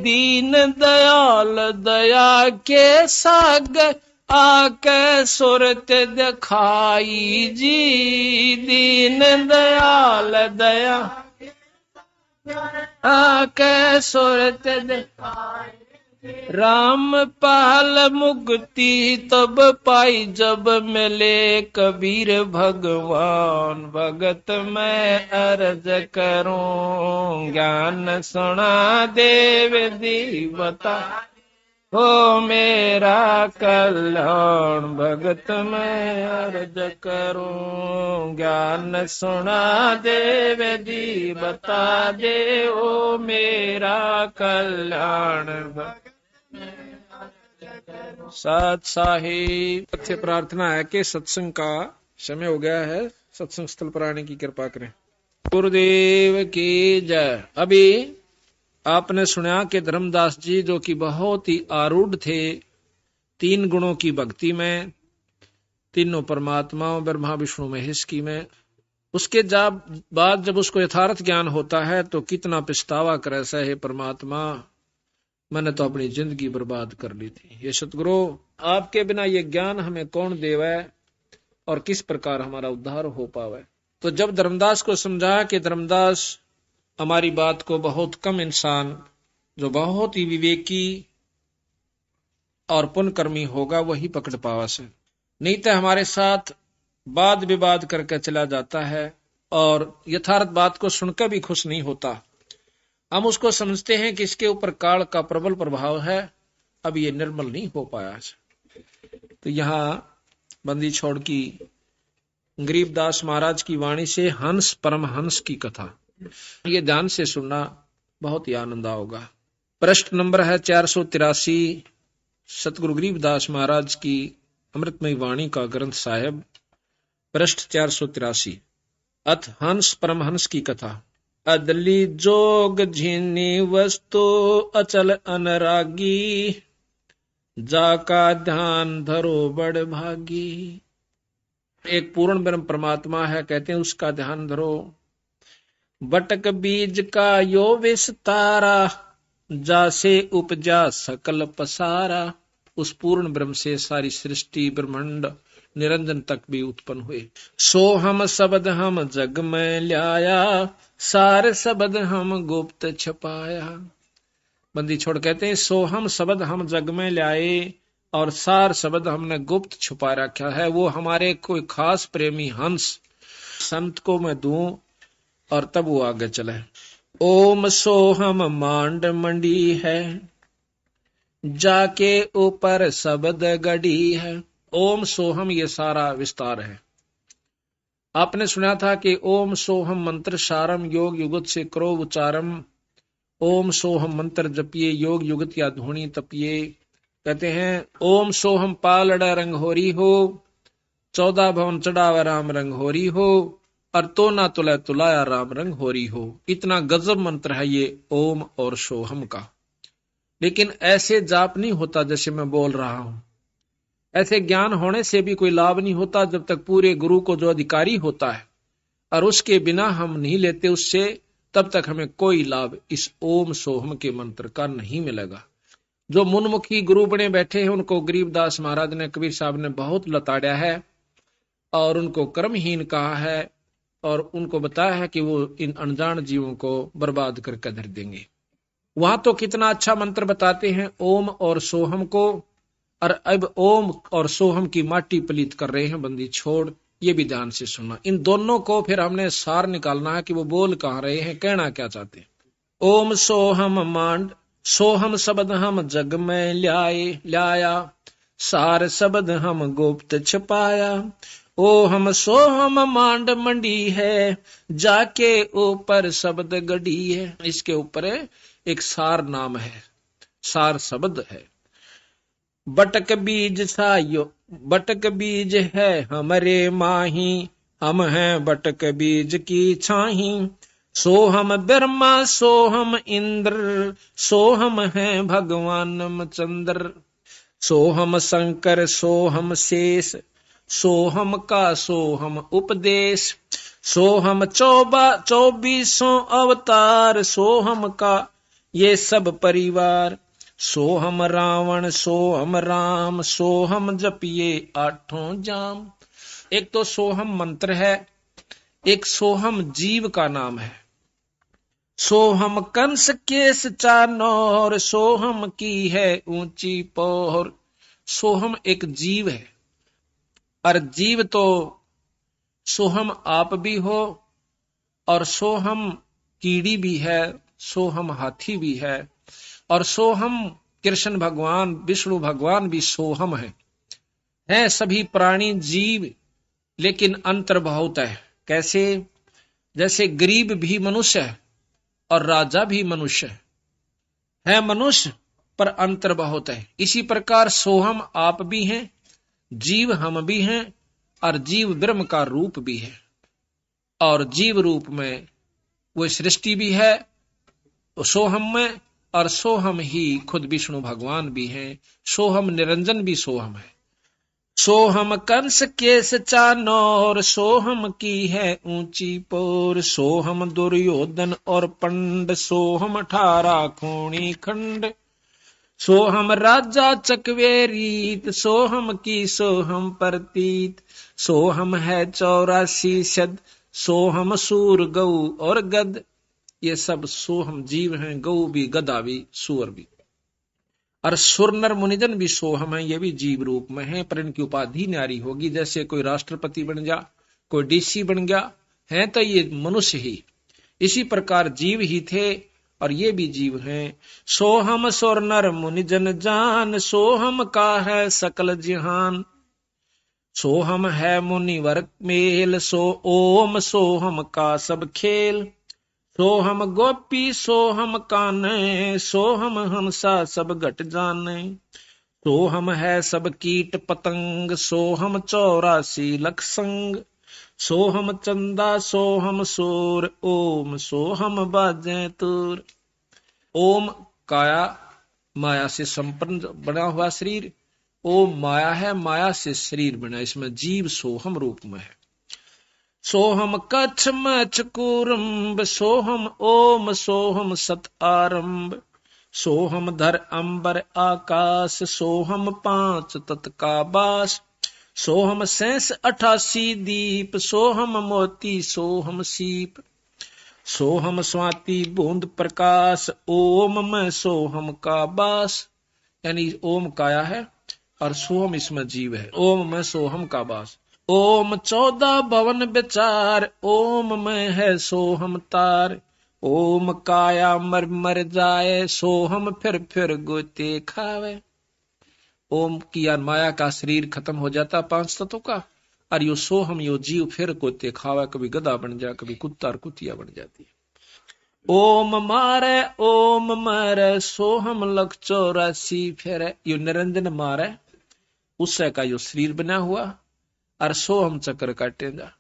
दीन दयाल दया के सागर, आके सुरत दिखाई जी। दीन दयाल दया आके सुरत दिखाई। राम पाल मुक्ति तब पाई, जब मिले कबीर भगवान। भगत मैं अर्ज करूं, ज्ञान सुना दे विधि बता, हो मेरा कल्याण। भगत मैं अर्ज करूं, ज्ञान सुना दे विधि बता दे, हो मेरा कल्याण। साथ साहिब से प्रार्थना है कि सत्संग का समय हो गया है, सत्संग स्थल पर आने की कृपा करें। गुरुदेव की जय। अभी आपने सुना कि धर्मदास जी जो कि बहुत ही आरूढ़ थे तीन गुणों की भक्ति में, तीनों परमात्माओं ब्रह्मा विष्णु महेश की में, उसके बाद जब उसको यथार्थ ज्ञान होता है तो कितना पछतावा करे, हे परमात्मा मैंने तो अपनी जिंदगी बर्बाद कर ली थी। ये सतगुरु आपके बिना ये ज्ञान हमें कौन देवे और किस प्रकार हमारा उद्धार हो पावे। तो जब धर्मदास को समझा कि धर्मदास हमारी बात को बहुत कम इंसान जो बहुत ही विवेकी और पुण्यकर्मी होगा वही पकड़ पावा से, नहीं तो हमारे साथ वाद विवाद करके चला जाता है और यथार्थ बात को सुनकर भी खुश नहीं होता। हम उसको समझते हैं कि इसके ऊपर काल का प्रबल प्रभाव है, अब ये निर्मल नहीं हो पाया। तो यहाँ बंदी छोड़ की गरीबदास महाराज की वाणी से हंस परमहंस की कथा, ये ध्यान से सुनना, बहुत ही आनंद आओगा। पृष्ठ नंबर है 483, सतगुरु गरीबदास महाराज की अमृतमय वाणी का ग्रंथ साहेब, पृष्ठ 483। अथ हंस परमहंस की कथा। अदली जोग झीनी वस्तु अचल अनरागी, जाका ध्यान धरो बड़ भागी। एक पूर्ण ब्रह्म परमात्मा है, कहते हैं उसका ध्यान धरो। बटक बीज का यो विस्तारा, जासे उपजा सकल पसारा। उस पूर्ण ब्रह्म से सारी सृष्टि ब्रह्मांड निरंजन तक भी उत्पन्न हुए। सो हम शब्द हम जग में ल्याया, सार शब्द हम गुप्त छपाया। बंदी छोड़ कहते हैं सो हम शब्द हम जग में लाए और सार शब्द हमने गुप्त छुपा रखा है। वो हमारे कोई खास प्रेमी हंस संत को मैं दूं और तब वो आगे चले। ओम सोहम मांड मंडी है, जाके ऊपर शब्द गड़ी है। ओम सोहम ये सारा विस्तार है। आपने सुना था कि ओम सोहम मंत्र सारम योग युगत से करो उच्चारम। ओम सोहम मंत्र जपिए योग युगत या धुनी तपिए। कहते हैं ओम सोहम पालड़ा रंग होरी हो, 14 भवन चढ़ावा राम रंग होरी हो, और तो ना तुला तुलाया राम रंग होरी हो। इतना गजब मंत्र है ये ओम और सोहम का। लेकिन ऐसे जाप नहीं होता जैसे मैं बोल रहा हूं। ऐसे ज्ञान होने से भी कोई लाभ नहीं होता जब तक पूरे गुरु को जो अधिकारी होता है और उसके बिना हम नहीं लेते उससे, तब तक हमें कोई लाभ इस ओम सोहम के मंत्र का नहीं मिलेगा। जो मुनमुखी गुरु बने बैठे हैं उनको गरीबदास महाराज ने, कबीर साहब ने बहुत लताड़ा है और उनको कर्महीन कहा है और उनको बताया है कि वो इन अनजान जीवों को बर्बाद करके धर देंगे। वहां तो कितना अच्छा मंत्र बताते हैं ओम और सोहम को, और अब ओम और सोहम की माटी पलीत कर रहे हैं बंदी छोड़। ये भी ध्यान से सुनना। इन दोनों को फिर हमने सार निकालना है कि वो बोल कहां रहे हैं, कहना क्या चाहते हैं। ओम सोहम मांड, सोहम शब्द हम जग में लाया, सार शब्द हम गुप्त छपाया। ओ हम सोहम मांड मंडी है, जाके ऊपर शब्द गड़ी है। इसके ऊपर एक सार नाम है, सार शब्द है। बटक बीज सायो, बटक बीज है हमारे माही, हम हैं बटक बीज की छाही। सोहम ब्रह्मा सोहम इंद्र, सोहम है भगवान चंद्र। सोहम शंकर सोहम शेष, सोहम का सोहम उपदेश। सोहम 24 अवतार, सोहम का ये सब परिवार। सोहम रावण सोहम राम, सोहम जपिए 8 जाम। एक तो सोहम मंत्र है, एक सोहम जीव का नाम है। सोहम कंस केस चानोर, सोहम की है ऊंची पोर। सोहम एक जीव है, और जीव तो सोहम आप भी हो, और सोहम कीड़ी भी है, सोहम हाथी भी है, और सोहम कृष्ण भगवान विष्णु भगवान भी सोहम है सभी प्राणी जीव, लेकिन अंतर बहुत है। कैसे? जैसे गरीब भी मनुष्य है और राजा भी मनुष्य है मनुष्य, पर अंतर बहुत है। इसी प्रकार सोहम आप भी हैं, जीव हम भी हैं, और जीव ब्रह्म का रूप भी है, और जीव रूप में वो सृष्टि भी है सोहम में, और सोहम ही खुद विष्णु भगवान भी हैं। सोहम निरंजन भी सोहम है। सोहम कंस केस चानोर, सोहम की है ऊंची पोर। सोहम दुर्योधन और पंड, सोहम 18 खूणी खंड। सोहम राजा चकवेरीत, सोहम की सोहम प्रतीत। सोहम है 84 शद, सोहम सूर गौ और गद। ये सब सोहम जीव हैं, गौ भी गधा भी सूअर भी। और सुर नर मुनिजन भी सोहम है, ये भी जीव रूप में है, पर इनकी उपाधि न्यारी होगी। जैसे कोई राष्ट्रपति बन गया, कोई डीसी बन गया है, तो ये मनुष्य ही। इसी प्रकार जीव ही थे और ये भी जीव हैं। सोहम सुर नर मुनिजन जान, सोहम का है सकल जहान। सोहम है मुनिवर मेल, सो ओम सोहम का सब खेल। सोहम गोपी सोहम काने, सोहम हमसा सब घट जाने। सोहम है सब कीट पतंग, सोहम 84 लख संग। सोहम चंदा सोहम सूर, ओम सोहम बाजे तूर। ओम काया माया से संपन्न बना हुआ शरीर, ओम माया है, माया से शरीर बना, इसमें जीव सोहम रूप में है। सोहम कच्छ मच्छ कूरम्ब, सोहम ओम सोहम सत आरंभ। सोहम धर अंबर आकाश, सोहम पांच तत् का बास, सोहम 88 दीप, सोहम मोती सोहम सीप, सोहम स्वाति बूंद प्रकाश, ओम में सोहम का बास। यानी ओम काया है और सोहम इसमें जीव है। ओम में सोहम का बास। ओम 14 भवन विचार, ओम में है सोहम तार, ओम काया मर मर जाए, सोहम फिर गोते खावे। ओम की यार माया का शरीर खत्म हो जाता 5 तत्वों का, और यो सोहम यो जीव फिर गोते खावे, कभी गधा बन जाए, कभी कुत्ता और कुतिया बन जाती है। ओम मारे सोहम लख 84 फिर, यो निरंजन मारे उससे का यो शरीर बना हुआ, और सोहम चक्र काटेगा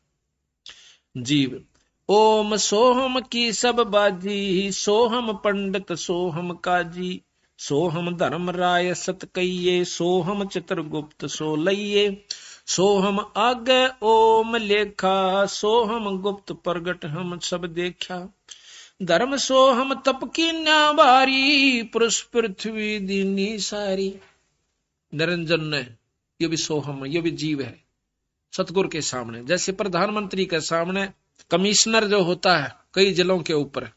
जीव। ओम सोहम की सब बाजी, सोहम पंडित सोहम काजी, सोहम धर्म राय सत कहिए, सोहम चित्रगुप्त सो लइये, सोहम आगे ओम लेखा, सोहम गुप्त प्रगट हम सब देखा, धर्म सोहम तप की न्याबारी, पुरुष पृथ्वी दीनी सारी। निरंजन ने ये भी सोहम, ये भी जीव है सतगुरु के सामने। जैसे प्रधानमंत्री के सामने कमिश्नर जो होता है कई जिलों के ऊपर,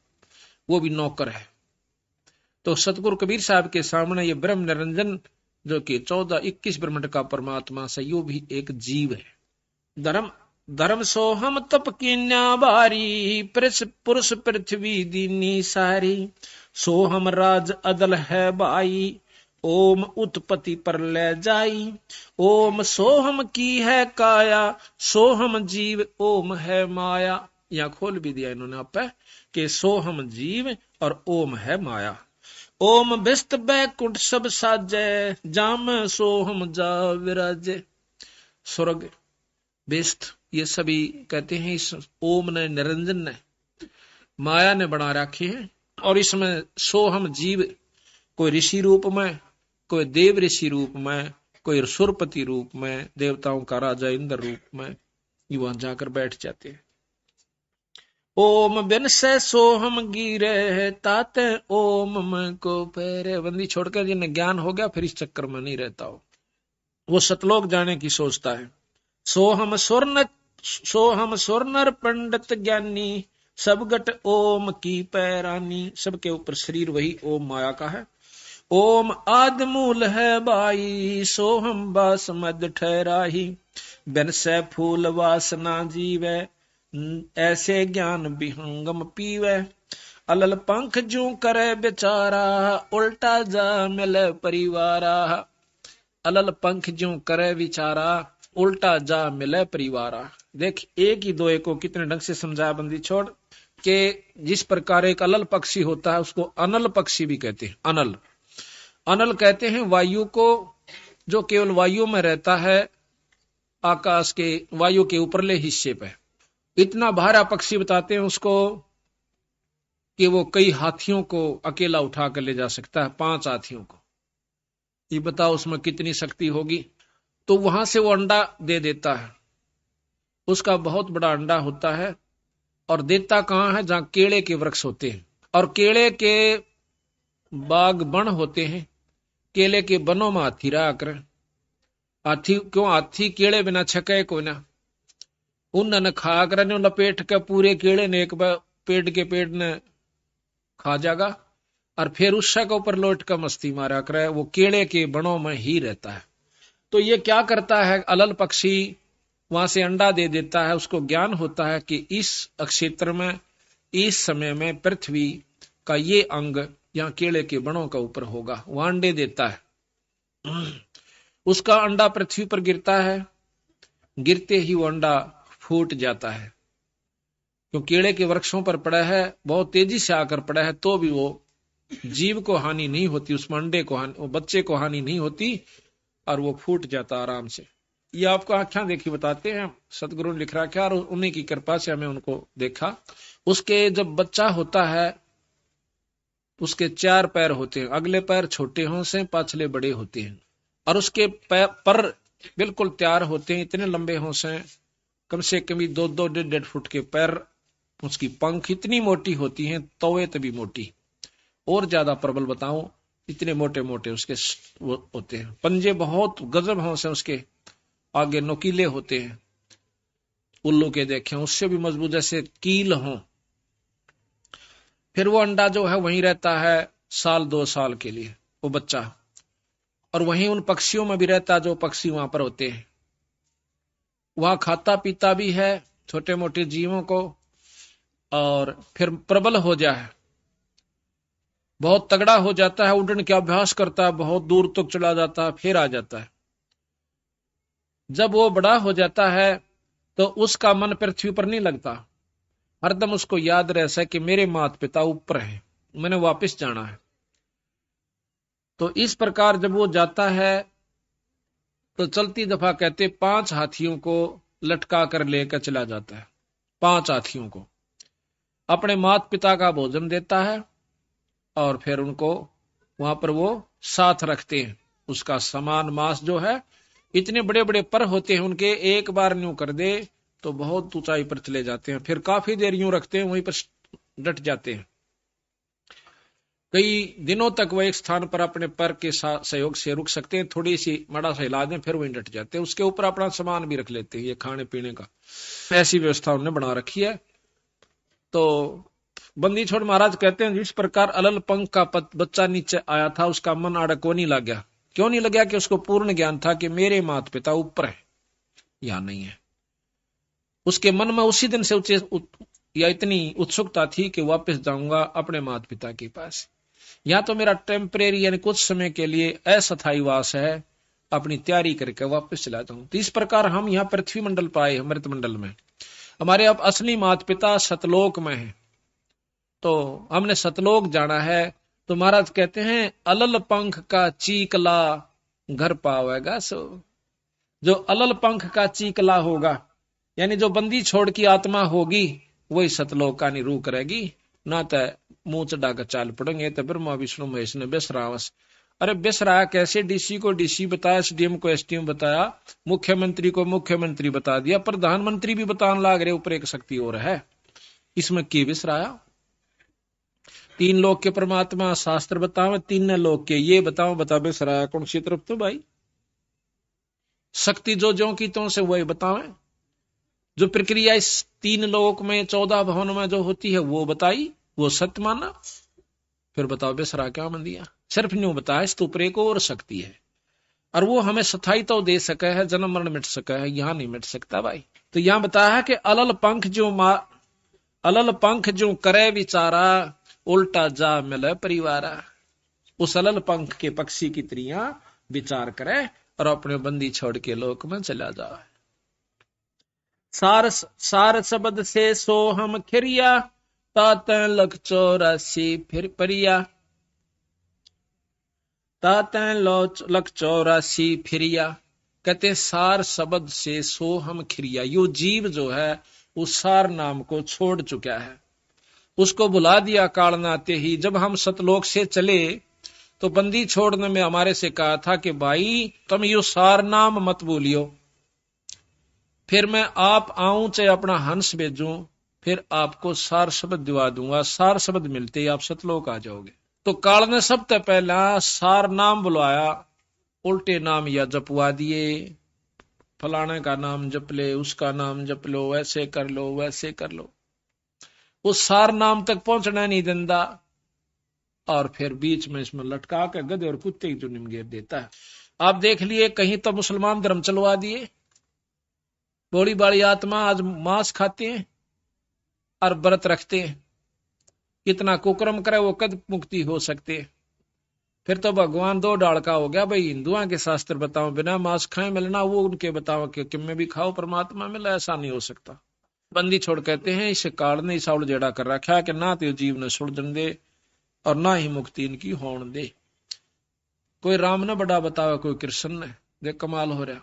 वो भी नौकर है, तो सतगुरु कबीर साहब के सामने ये ब्रह्म निरंजन जो कि 14-21 ब्रह्मांड का परमात्मा से, यो भी एक जीव है। धर्म सोहम तप की न्याबारी, पुरुष पृथ्वी दीनी सारी, सोहम राज अदल है भाई, ओम उत्पत्ति पर ले जाई, ओम सोहम की है काया, सोहम जीव ओम है माया। यहां खोल भी दिया इन्होंने आप कि सोहम जीव और ओम है माया। ओम बिस्त बैकुंठ सब साजे, जाम सोहम जा विराजे। स्वर्ग बिस्त ये सभी कहते हैं इस ओम ने, निरंजन ने, माया ने बना रखी है, और इसमें सोहम जीव कोई ऋषि रूप में, कोई देव ऋषि रूप में, कोई सुरपति रूप में, देवताओं का राजा इंद्र रूप में, ये वहां जाकर बैठ जाते हैं। ओम बिन से सोहम गिरे, ताते ओम में को पैरे। बंदी छोड़कर जिन्हें ज्ञान हो गया फिर इस चक्कर में नहीं रहता हो, वो सतलोक जाने की सोचता है। सोहम स्वर्णर पंडित ज्ञानी, सब गट ओम की पैरानी। सबके ऊपर शरीर वही ओम माया का है। ओम आदि मूल है बाई, सोहम बास मद ठहराही, बिन से फूल वासना जीवे, ऐसे ज्ञान विहंगम पीवे, अलल पंख जू करे बेचारा, उल्टा जा मिले परिवारा। अलल पंख जू करे विचारा, उल्टा जा मिले परिवारा। देख एक ही दो एक को कितने ढंग से समझाया बंदी छोड़ के। जिस प्रकार एक अलल पक्षी होता है उसको अनल पक्षी भी कहते हैं। अनल कहते हैं वायु को, जो केवल वायु में रहता है, आकाश के वायु के ऊपरले हिस्से पे। इतना भारा पक्षी बताते हैं उसको कि वो कई हाथियों को अकेला उठा कर ले जा सकता है, 5 हाथियों को। ये बताओ उसमें कितनी शक्ति होगी। तो वहां से वो अंडा दे देता है, उसका बहुत बड़ा अंडा होता है, और देता कहां है, जहां केले के वृक्ष होते हैं और केले के बाग बन होते हैं। केले के बनों में हाथी रहा कर। हाथी क्यों, हाथी केले बिना छके को ना, उन न खा कर लपेट के पूरे केले ने एक पेड़ के पेड़ ने खा जाएगा, और फिर उस के ऊपर लौट कर मस्ती मारा करे। वो केले के बनों में ही रहता है। तो ये क्या करता है, अलल पक्षी वहां से अंडा दे देता है। उसको ज्ञान होता है कि इस क्षेत्र में, इस समय में पृथ्वी का ये अंग यहाँ केले के बनों का ऊपर होगा। वह अंडे देता है। उसका अंडा पृथ्वी पर गिरता है, गिरते ही वो अंडा फूट जाता है। क्यों, केले के वृक्षों पर पड़ा है, बहुत तेजी से आकर पड़ा है, तो भी वो जीव को हानि नहीं होती, उसमें अंडे को हानि, वो बच्चे को हानि नहीं होती, और वो फूट जाता आराम से। ये आपको आख्या देखी बताते हैं, सतगुरु ने लिख रखा, और उन्हीं की कृपा से हमें उनको देखा। उसके जब बच्चा होता है उसके 4 पैर होते हैं, अगले पैर छोटे हों से, पाछले बड़े होते हैं, और उसके पर बिल्कुल तैयार होते हैं, इतने लंबे हों से, कम से कम 2-2, 1.5 फुट के पैर। उसकी पंख इतनी मोटी होती हैं, तवे तभी मोटी, और ज्यादा प्रबल बताऊं, इतने मोटे मोटे उसके वो होते हैं, पंजे बहुत गजब हों से उसके, आगे नुकीले होते हैं, उल्लू के देखे उससे भी मजबूत, जैसे कील हों। फिर वो अंडा जो है वहीं रहता है 1-2 साल के लिए, वो बच्चा, और वहीं उन पक्षियों में भी रहता जो पक्षी वहां पर होते हैं। वहां खाता पीता भी है छोटे मोटे जीवों को, और फिर प्रबल हो जाए, बहुत तगड़ा हो जाता है, उड़ने का अभ्यास करता है, बहुत दूर तक चला जाता है, फिर आ जाता है। जब वो बड़ा हो जाता है तो उसका मन पृथ्वी पर नहीं लगता, हरदम उसको याद रहता कि मेरे माता पिता ऊपर हैं, मैंने वापस जाना है। तो इस प्रकार जब वो जाता है तो चलती दफा कहते 5 हाथियों को लटका कर लेकर चला जाता है, 5 हाथियों को अपने माता पिता का भोजन देता है, और फिर उनको वहां पर वो साथ रखते हैं। उसका समान मांस जो है, इतने बड़े बड़े पर होते हैं उनके, एक बार न्यू कर दे तो बहुत ऊंचाई पर चले जाते हैं, फिर काफी देर यूं रखते हैं, वहीं पर डट जाते हैं। कई दिनों तक वह एक स्थान पर अपने पर के सहयोग से रुक सकते हैं, थोड़ी सी मड़ा सा हिला दें फिर वहीं डट जाते हैं, उसके ऊपर अपना सामान भी रख लेते हैं, ये खाने पीने का, ऐसी व्यवस्था उन्होंने बना रखी है। तो बंदी छोड़ महाराज कहते हैं जिस प्रकार अलल पंख का बच्चा नीचे आया था, उसका मन आड़क नहीं लग गया। क्यों नहीं लग गया? कि उसको पूर्ण ज्ञान था कि मेरे माता पिता ऊपर है, या नहीं है। उसके मन में उसी दिन से या इतनी उत्सुकता थी कि वापस जाऊंगा अपने माता पिता के पास, या तो मेरा टेम्परेरी यानी कुछ समय के लिए अस्थायी वास है, अपनी तैयारी करके वापस चला जाऊं। तो इस प्रकार हम यहाँ पृथ्वी मंडल पाए, अमृत मंडल में हमारे अब असली माता पिता सतलोक में है, तो हमने सतलोक जाना है। तो महाराज कहते हैं अलल पंख का चीकला घर पावेगा सो, जो अलल पंख का चीकला होगा, यानी जो बंदी छोड़ की आत्मा होगी, वही सतलोक का निरू करेगी, ना तो मुंह चढ़ा कर चाल पड़ेंगे। तो ब्रह्मा विष्णु महेश ने बेसरावस, अरे बेसराया कैसे? डीसी को डीसी बताया, एसडीएम को एसडीएम बताया, मुख्यमंत्री को मुख्यमंत्री बता दिया, प्रधानमंत्री भी बताने लाग रहे ऊपर एक शक्ति और है, इसमें की बिसराया? 3 लोक के परमात्मा शास्त्र बताओ, 3 लोक के ये बताओ, बता बिसराया कौन सी तरफ? तो भाई शक्ति जो की तो से वही बतावे, जो प्रक्रिया इस 3 लोक में 14 भवन में जो होती है वो बताई, वो सत्य माना। फिर बताओ बेसरा क्या मन दिया? सिर्फ न्यू बताया इस ऊपर एक और शक्ति है, और वो हमें स्थायी तो दे सके है, जन्म मरण मिट सका है, यहां नहीं मिट सकता भाई। तो यहां बताया है कि अलल पंख जो करे विचारा, उल्टा जा मिले परिवारा। उस अलल पंख के पक्षी की त्रियां विचार करे और अपने बंदी छोड़ के लोक में चला जाए। सार शब्द से सो हम खिरिया, ताते लख 84 फिर परिया, ताते लख 84 फिरिया। कहते सार शब्द से सो हम खिरिया, यो जीव जो है उस सार नाम को छोड़ चुका है, उसको भुला दिया काल नाते ही। जब हम सतलोक से चले तो बंदी छोड़ने में हमारे से कहा था कि भाई तुम यो सार नाम मत भूलियो, फिर मैं आप आऊं चाहे अपना हंस भेजूं, फिर आपको सार शब्द दिवा दूंगा, सार शब्द मिलते ही आप सतलोक आ जाओगे। तो काल ने सबसे पहला सार नाम बुलवाया, उल्टे नाम या जपवा दिए, फलाने का नाम जप ले, उसका नाम जप लो, वैसे कर लो वैसे कर लो, उस सार नाम तक पहुंचना नहीं देता, और फिर बीच में इसमें लटका कर गधे और कुत्ते की जुनिम घेर देता है। आप देख लिए कहीं तो मुसलमान धर्म चलवा दिए, बोली बाड़ी आत्मा आज मांस खाते हैं और व्रत रखते हैं, कितना कुकर्म करे वो कद मुक्ति हो सकते। फिर तो भगवान 2 डाल का हो गया भाई, हिंदुओं के शास्त्र बताओ बिना मांस खाए मिलना, वो उनके बताओ कि किम भी खाओ परमात्मा मिला, ऐसा नहीं हो सकता। बंदी छोड़ कहते हैं इस काल ने इस जेड़ा कर रखा है कि ना तो जीव ने सुलझन दे और ना ही मुक्ति इनकी होने दे। कोई राम ने बड़ा बतावा, कोई कृष्ण ने, देख कमाल हो रहा।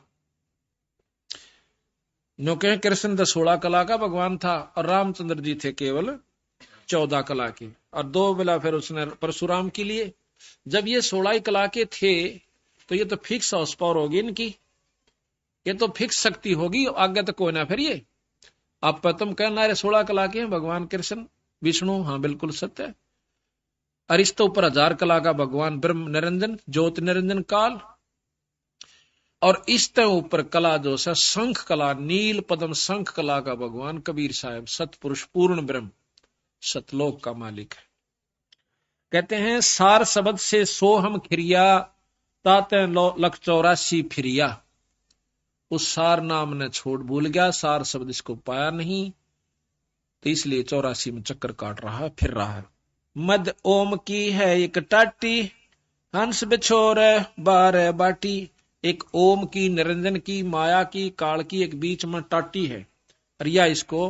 नो कहे कृष्ण तो 16 कला का भगवान था और रामचंद्र जी थे केवल 14 कला के, और 2 बेला फिर उसने परशुराम के लिए। जब ये 16 कला के थे तो ये तो फिक्स हाउस पावर होगी इनकी, ये तो फिक्स शक्ति होगी, आगे तक कोई ना। फिर ये आप तुम कहना 16 कला के हैं भगवान कृष्ण विष्णु, हाँ बिल्कुल सत्य है। अरिस्तो पर 1000 कला का भगवान ब्रह्म निरंजन ज्योति निरंजन काल, और इसते ऊपर कला जो है शंख कला, नील पद्म शंख कला का भगवान कबीर साहब सतपुरुष पूर्ण ब्रह्म सतलोक का मालिक है। कहते हैं सार शब्द से सोहम खिरिया ताते 184 फिरिया। उस सार नाम ने छोड़ भूल गया, सार शब्द इसको पाया नहीं, तो इसलिए 84 में चक्कर काट रहा है, फिर रहा है। मद ओम की है एक टाटी, हंस बिछोर बार बाटी। एक ओम की, निरंजन की, माया की, काल की एक बीच में टाटी है, और यह इसको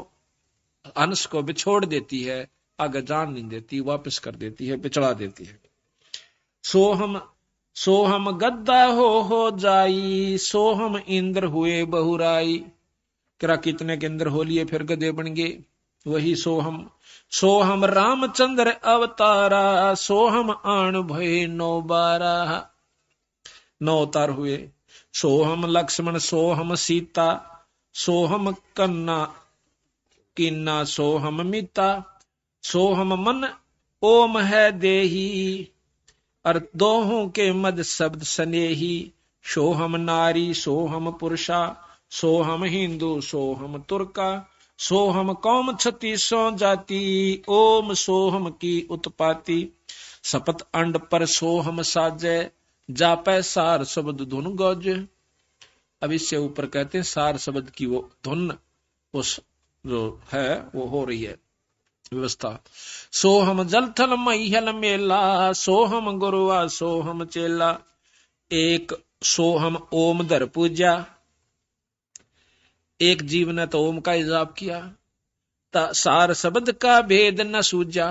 हंस को बिछोड़ देती है, आगे जान नहीं देती, वापस कर देती है, बिछड़ा देती है। सोहम गद्दा हो जाई, सोहम इंद्र हुए बहुराई। करा कितने के इंद्र हो लिए फिर गधे बन गए, वही सोहम रामचंद्र अवतारा, सोहम आन भय 9 अवतार हुए। सोहम लक्ष्मण, सोहम सीता, सोहम कन्ना किन्ना, सोहम मिता। सोहम मन ओम है देही, और दोहों के मद शब्द स्नेही। सोहम नारी, सोहम पुरुषा, सोहम हिंदू, सोहम तुर्का। सोहम कौम 36 जाति, ओम सोहम की उत्पाती। सपत अंड पर सोहम साजे, जापै सार शब्द धुन गौज। अब इससे ऊपर कहते हैं सार शब्द की वो धुन उस जो है वो हो रही है व्यवस्था। सोहम जल थल महियल मेला, सोहम गुरुआ सोहम चेला। एक सोहम ओम धर पूजा, एक जीव ने तो ओम का हिजाब किया, सार शब्द का भेद न सूझा।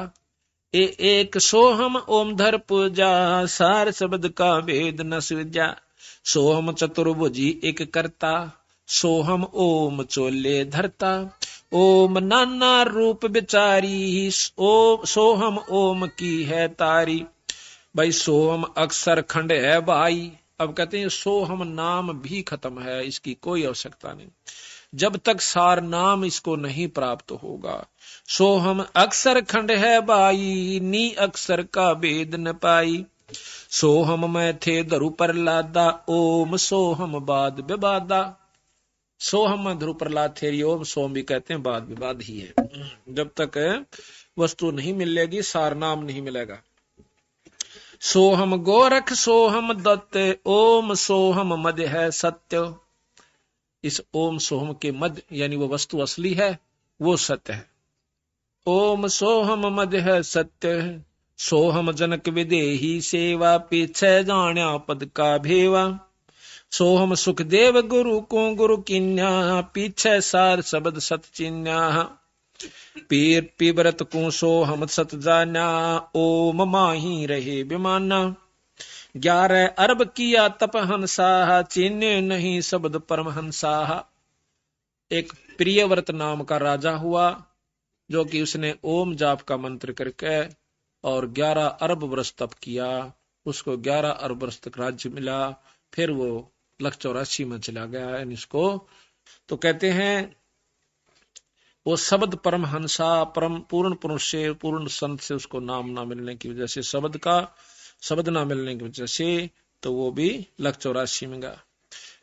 एक सोहम ओम धर पूजा, सार शब्द का भेद न सूझा। सोहम चतुर्भुजी एक करता, सोहम ओम चोले धरता। ओम नाना रूप बिचारी, सोहम ओम की है तारी। भाई सोहम अक्षर खंड है भाई। अब कहते हैं सोहम नाम भी खत्म है, इसकी कोई आवश्यकता नहीं जब तक सार नाम इसको नहीं प्राप्त होगा। सोहम अक्षर खंड है भाई, नी अक्षर का भेद न पाई। सोहम में थे धरु पर लादा, ओम सोहम बाद विवादा। सोहम में ध्रुव प्रहलाद थे, ओम सोम भी कहते हैं, बाद विवाद ही है। जब तक वस्तु नहीं मिलेगी सार नाम नहीं मिलेगा। सोहम गोरख सोहम दत्त, ओम सोहम मद है सत्य। इस ओम सोहम के मद यानी वो वस्तु असली है, वो सत्य है। ओम सोहम मद है सत्य, सोहम जनक विदेही सेवा। पीछे जाण्या पद का भेवा। सोहम सुखदेव गुरु को गुरु किन्या, पीछे सार शब्द सत चिन्या। पीर पीबरत को सोहम सत जाना, ओम माही रहे विमाना। 11 अरब किया तप हंसा, चिन्ह नहीं शब्द परमहंसा। एक प्रियव्रत नाम का राजा हुआ, जो कि उसने ओम जाप का मंत्र करके और 11 अरब वर्ष तप किया, उसको 11 अरब वर्ष तक राज्य मिला। फिर वो 184 में चला गया। इसको तो कहते हैं वो शब्द परमहंसा, परम पूर्ण पुरुष से, पूर्ण संत से उसको नाम ना मिलने की वजह से, शब्द ना मिलने की वजह से, तो वो भी 184 में गया।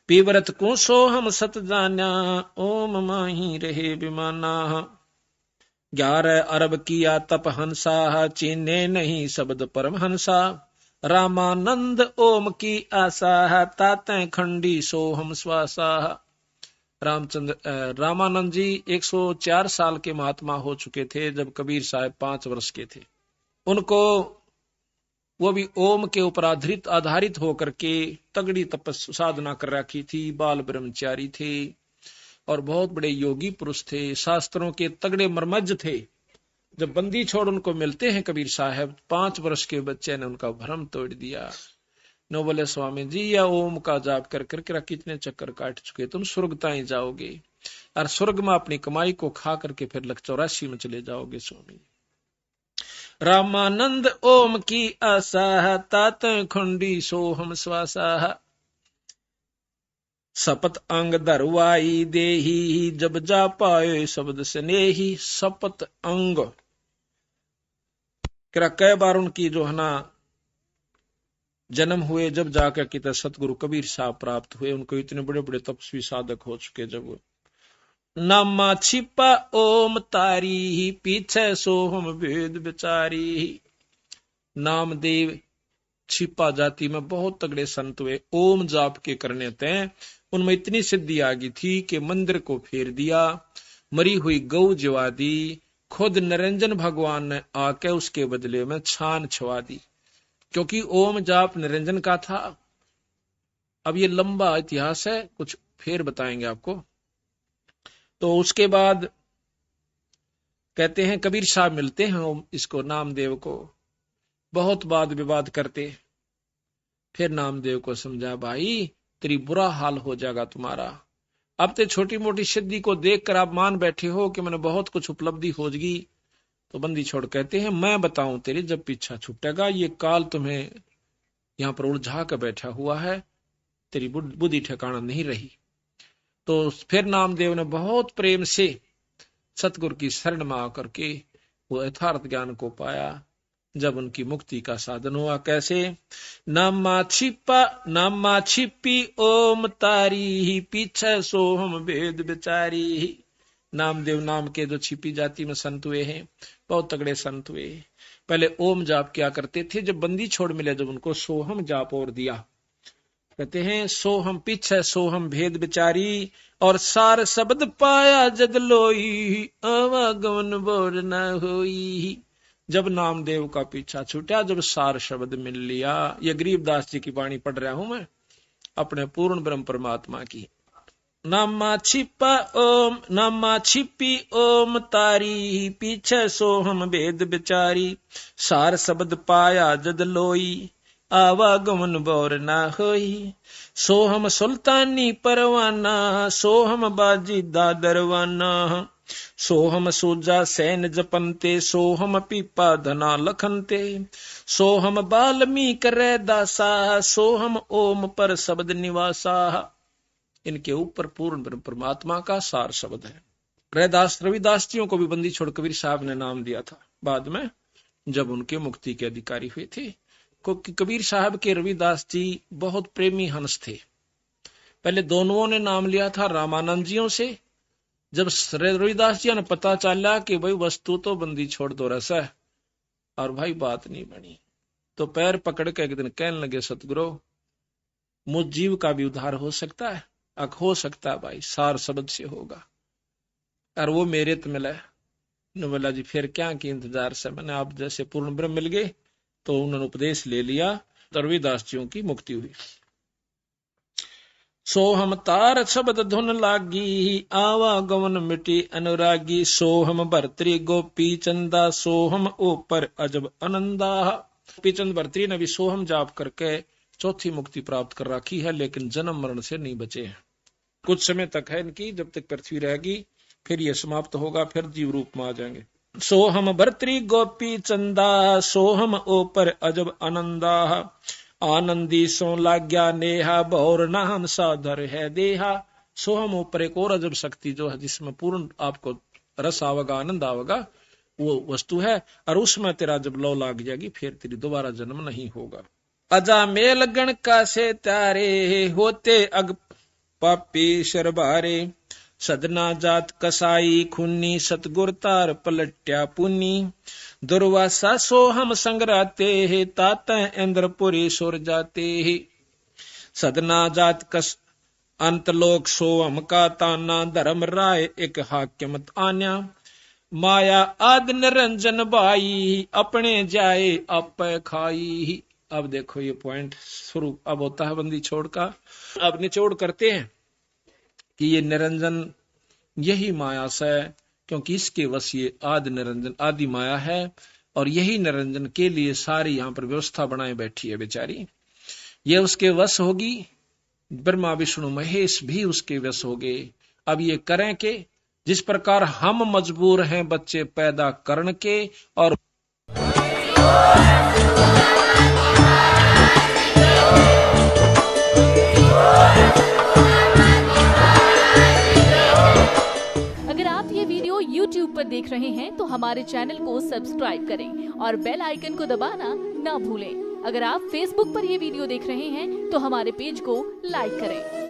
पीवरत को सोहम सत जाना, ओम माही रहे विमाना। 11 अरब किया तप हंसा, चीने नहीं शब्द परमहंसा। रामानंद ओम की आशा, ताते खंडी सोहम श्वासा। रामानंद जी 104 साल के महात्मा हो चुके थे जब कबीर साहब 5 वर्ष के थे। उनको वो भी ओम के ऊपर आधारित होकर के तगड़ी तपस्या साधना कर रखी थी। बाल ब्रह्मचारी थे और बहुत बड़े योगी पुरुष थे, शास्त्रों के तगड़े मर्मज्ञ थे। जब बंदी छोड़ उनको मिलते हैं कबीर साहब, 5 वर्ष के बच्चे ने उनका भ्रम तोड़ दिया। नो बोले स्वामी जी, या ओम का जाप कर करके कितने चक्कर काट चुके, तुम स्वर्गता ही जाओगे और स्वर्ग में अपनी कमाई को खा करके फिर 184 में चले जाओगे स्वामी। रामानंद ओम की आशा, तात खंडी सोहम श्वासा। सपत अंग धरवाई देही, जब जा पाए शब्द स्नेही। सपत अंग कई बार उनकी जो है ना जन्म हुए, जब जाकर के सतगुरु कबीर साहब प्राप्त हुए। उनको इतने बड़े बड़े तपस्वी साधक हो चुके। जब नामा छिपा ओम तारी, पीछे सोहम वेद बिचारी। नामदेव छिपा जाति में बहुत तगड़े संत हुए, ओम जाप के करने तय उनमें इतनी सिद्धि आ गई थी कि मंदिर को फेर दिया, मरी हुई गौ जवा दी, खुद निरंजन भगवान ने आके उसके बदले में छान छवा दी, क्योंकि ओम जाप निरंजन का था। अब ये लंबा इतिहास है, कुछ फिर बताएंगे आपको। तो उसके बाद कहते हैं कबीर साहब मिलते हैं इसको नामदेव को, बहुत वाद विवाद करते। फिर नामदेव को समझा, भाई तेरी बुरा हाल हो जाएगा तुम्हारा। अब ते छोटी मोटी सिद्धि को देखकर आप मान बैठे हो कि मैंने बहुत कुछ उपलब्धि हो गई। तो बंदी छोड़ कहते हैं, मैं बताऊं तेरे जब पीछा छूटेगा, ये काल तुम्हें यहां पर उलझा कर बैठा हुआ है, तेरी बुद्धि ठिकाना नहीं रही। तो फिर नामदेव ने बहुत प्रेम से सतगुरु की शरण में आकर के वो यथार्थ ज्ञान को पाया, जब उनकी मुक्ति का साधन हुआ। कैसे? नामा छिपी ओम तारी, पीछे सोहम वेद बिचारी। नामदेव नाम के जो छिपी जाति में संत हुए हैं, बहुत तगड़े संत हुए। पहले ओम जाप क्या करते थे, जब बंदी छोड़ मिले जब उनको सोहम जाप और दिया। कहते हैं सोहम पीछे सोहम भेद बिचारी, और सार शब्द पाया जग लोई, आवागमन बोर न होई। जब नामदेव का पीछा छूटा, जब सार शब्द मिल लिया। ये गरीबदास जी की वाणी पढ़ रहा हूं मैं, अपने पूर्ण ब्रह्म परमात्मा की। नामा छिपी ओम तारी, पीछे सोहम वेद बिचारी, सार शब्द पाया जद लोई, आवागमन बोर ना होई। सोहम सुल्तानी परवाना, सोहम बाजी दादरवाना, सोहम सूजा सैन जपनते, सोहम पीपा धना लखनते, सोहम बाल्मीक रे दासा, सोहम ओम पर शब्द निवासा। इनके ऊपर पूर्ण परमात्मा का सार शब्द है। रैदास रविदासियों को भी बंदी छोड़ कबीर साहब ने नाम दिया था बाद में, जब उनके मुक्ति के अधिकारी हुए थे। क्योंकि कबीर साहब के रविदास जी बहुत प्रेमी हंस थे। पहले दोनों ने नाम लिया था रामानंद जियों से। जब रविदास जी ने पता चला कि भाई वस्तु तो बंदी छोड़ दो रस है, और भाई बात नहीं बनी, तो पैर पकड़ के एक दिन कहने लगे, सतगुरु मुझ जीव का भी उद्धार हो सकता है? हो सकता है भाई, सार शब्द से होगा। और वो मेरे तो मिला है। बोला जी फिर क्या की इंतजार से, मैंने आप जैसे पूर्ण ब्रह्म मिल गए। तो उन्होंने उपदेश ले लिया, तो रविदास जियों की मुक्ति हुई। सोहम तार शब्द धुन लागी, आवागमन मिटी अनुरागी, सोहम भर्तरी गोपी चंदा, सोहम ऊपर अजब आनंदा। गोपी चंद भर्तरी ने भी सोहम जाप करके चौथी मुक्ति प्राप्त कर रखी है, लेकिन जन्म मरण से नहीं बचे हैं। कुछ समय तक है इनकी, जब तक पृथ्वी रहेगी, फिर ये समाप्त होगा, फिर जीव रूप में आ जाएंगे। सोहम भर्तरी गोपी चंदा, सोहम ऊपर अजब आनंदा, आनंदी सो लाग्या नेहा, बौर नाम साधर है देहा। सोहम ऊपर एक और अजब शक्ति जो है, जिसमें पूर्ण आपको रस आवेगा, आनंद आवेगा, वो वस्तु है। और उसमें तेरा जब लौ लाग जाएगी, फिर तेरी दोबारा जन्म नहीं होगा। अजा मेल गण का से तारे, होते अग पापी शरबारे, सदना जात कसाई खुन्नी, सतगुर तार पलट्या पुन्नी, दुर्वासा सोहम संगराते है, ताता इंद्रपुरी सुर जाते है। सदना जात कस अंतलोक सोहम का ताना, धर्म राय एक हाक्यमत आन्या, माया आद निरंजन बाई, अपने जाए आप खाई। अब देखो ये पॉइंट शुरू अब होता है बंदी छोड़ का। अब निचोड़ करते हैं कि ये निरंजन यही माया से, क्योंकि इसके वश ये आदि निरंजन आदि माया है, और यही निरंजन के लिए सारी यहाँ पर व्यवस्था बनाए बैठी है बेचारी। ये उसके वश होगी, ब्रह्मा विष्णु महेश भी उसके वश हो गए। अब ये करें के, जिस प्रकार हम मजबूर हैं बच्चे पैदा करने के, और अगर आप ये वीडियो YouTube पर देख रहे हैं तो हमारे चैनल को सब्सक्राइब करें और बेल आइकन को दबाना ना भूलें। अगर आप फेसबुक पर ये वीडियो देख रहे हैं तो हमारे पेज को लाइक करें।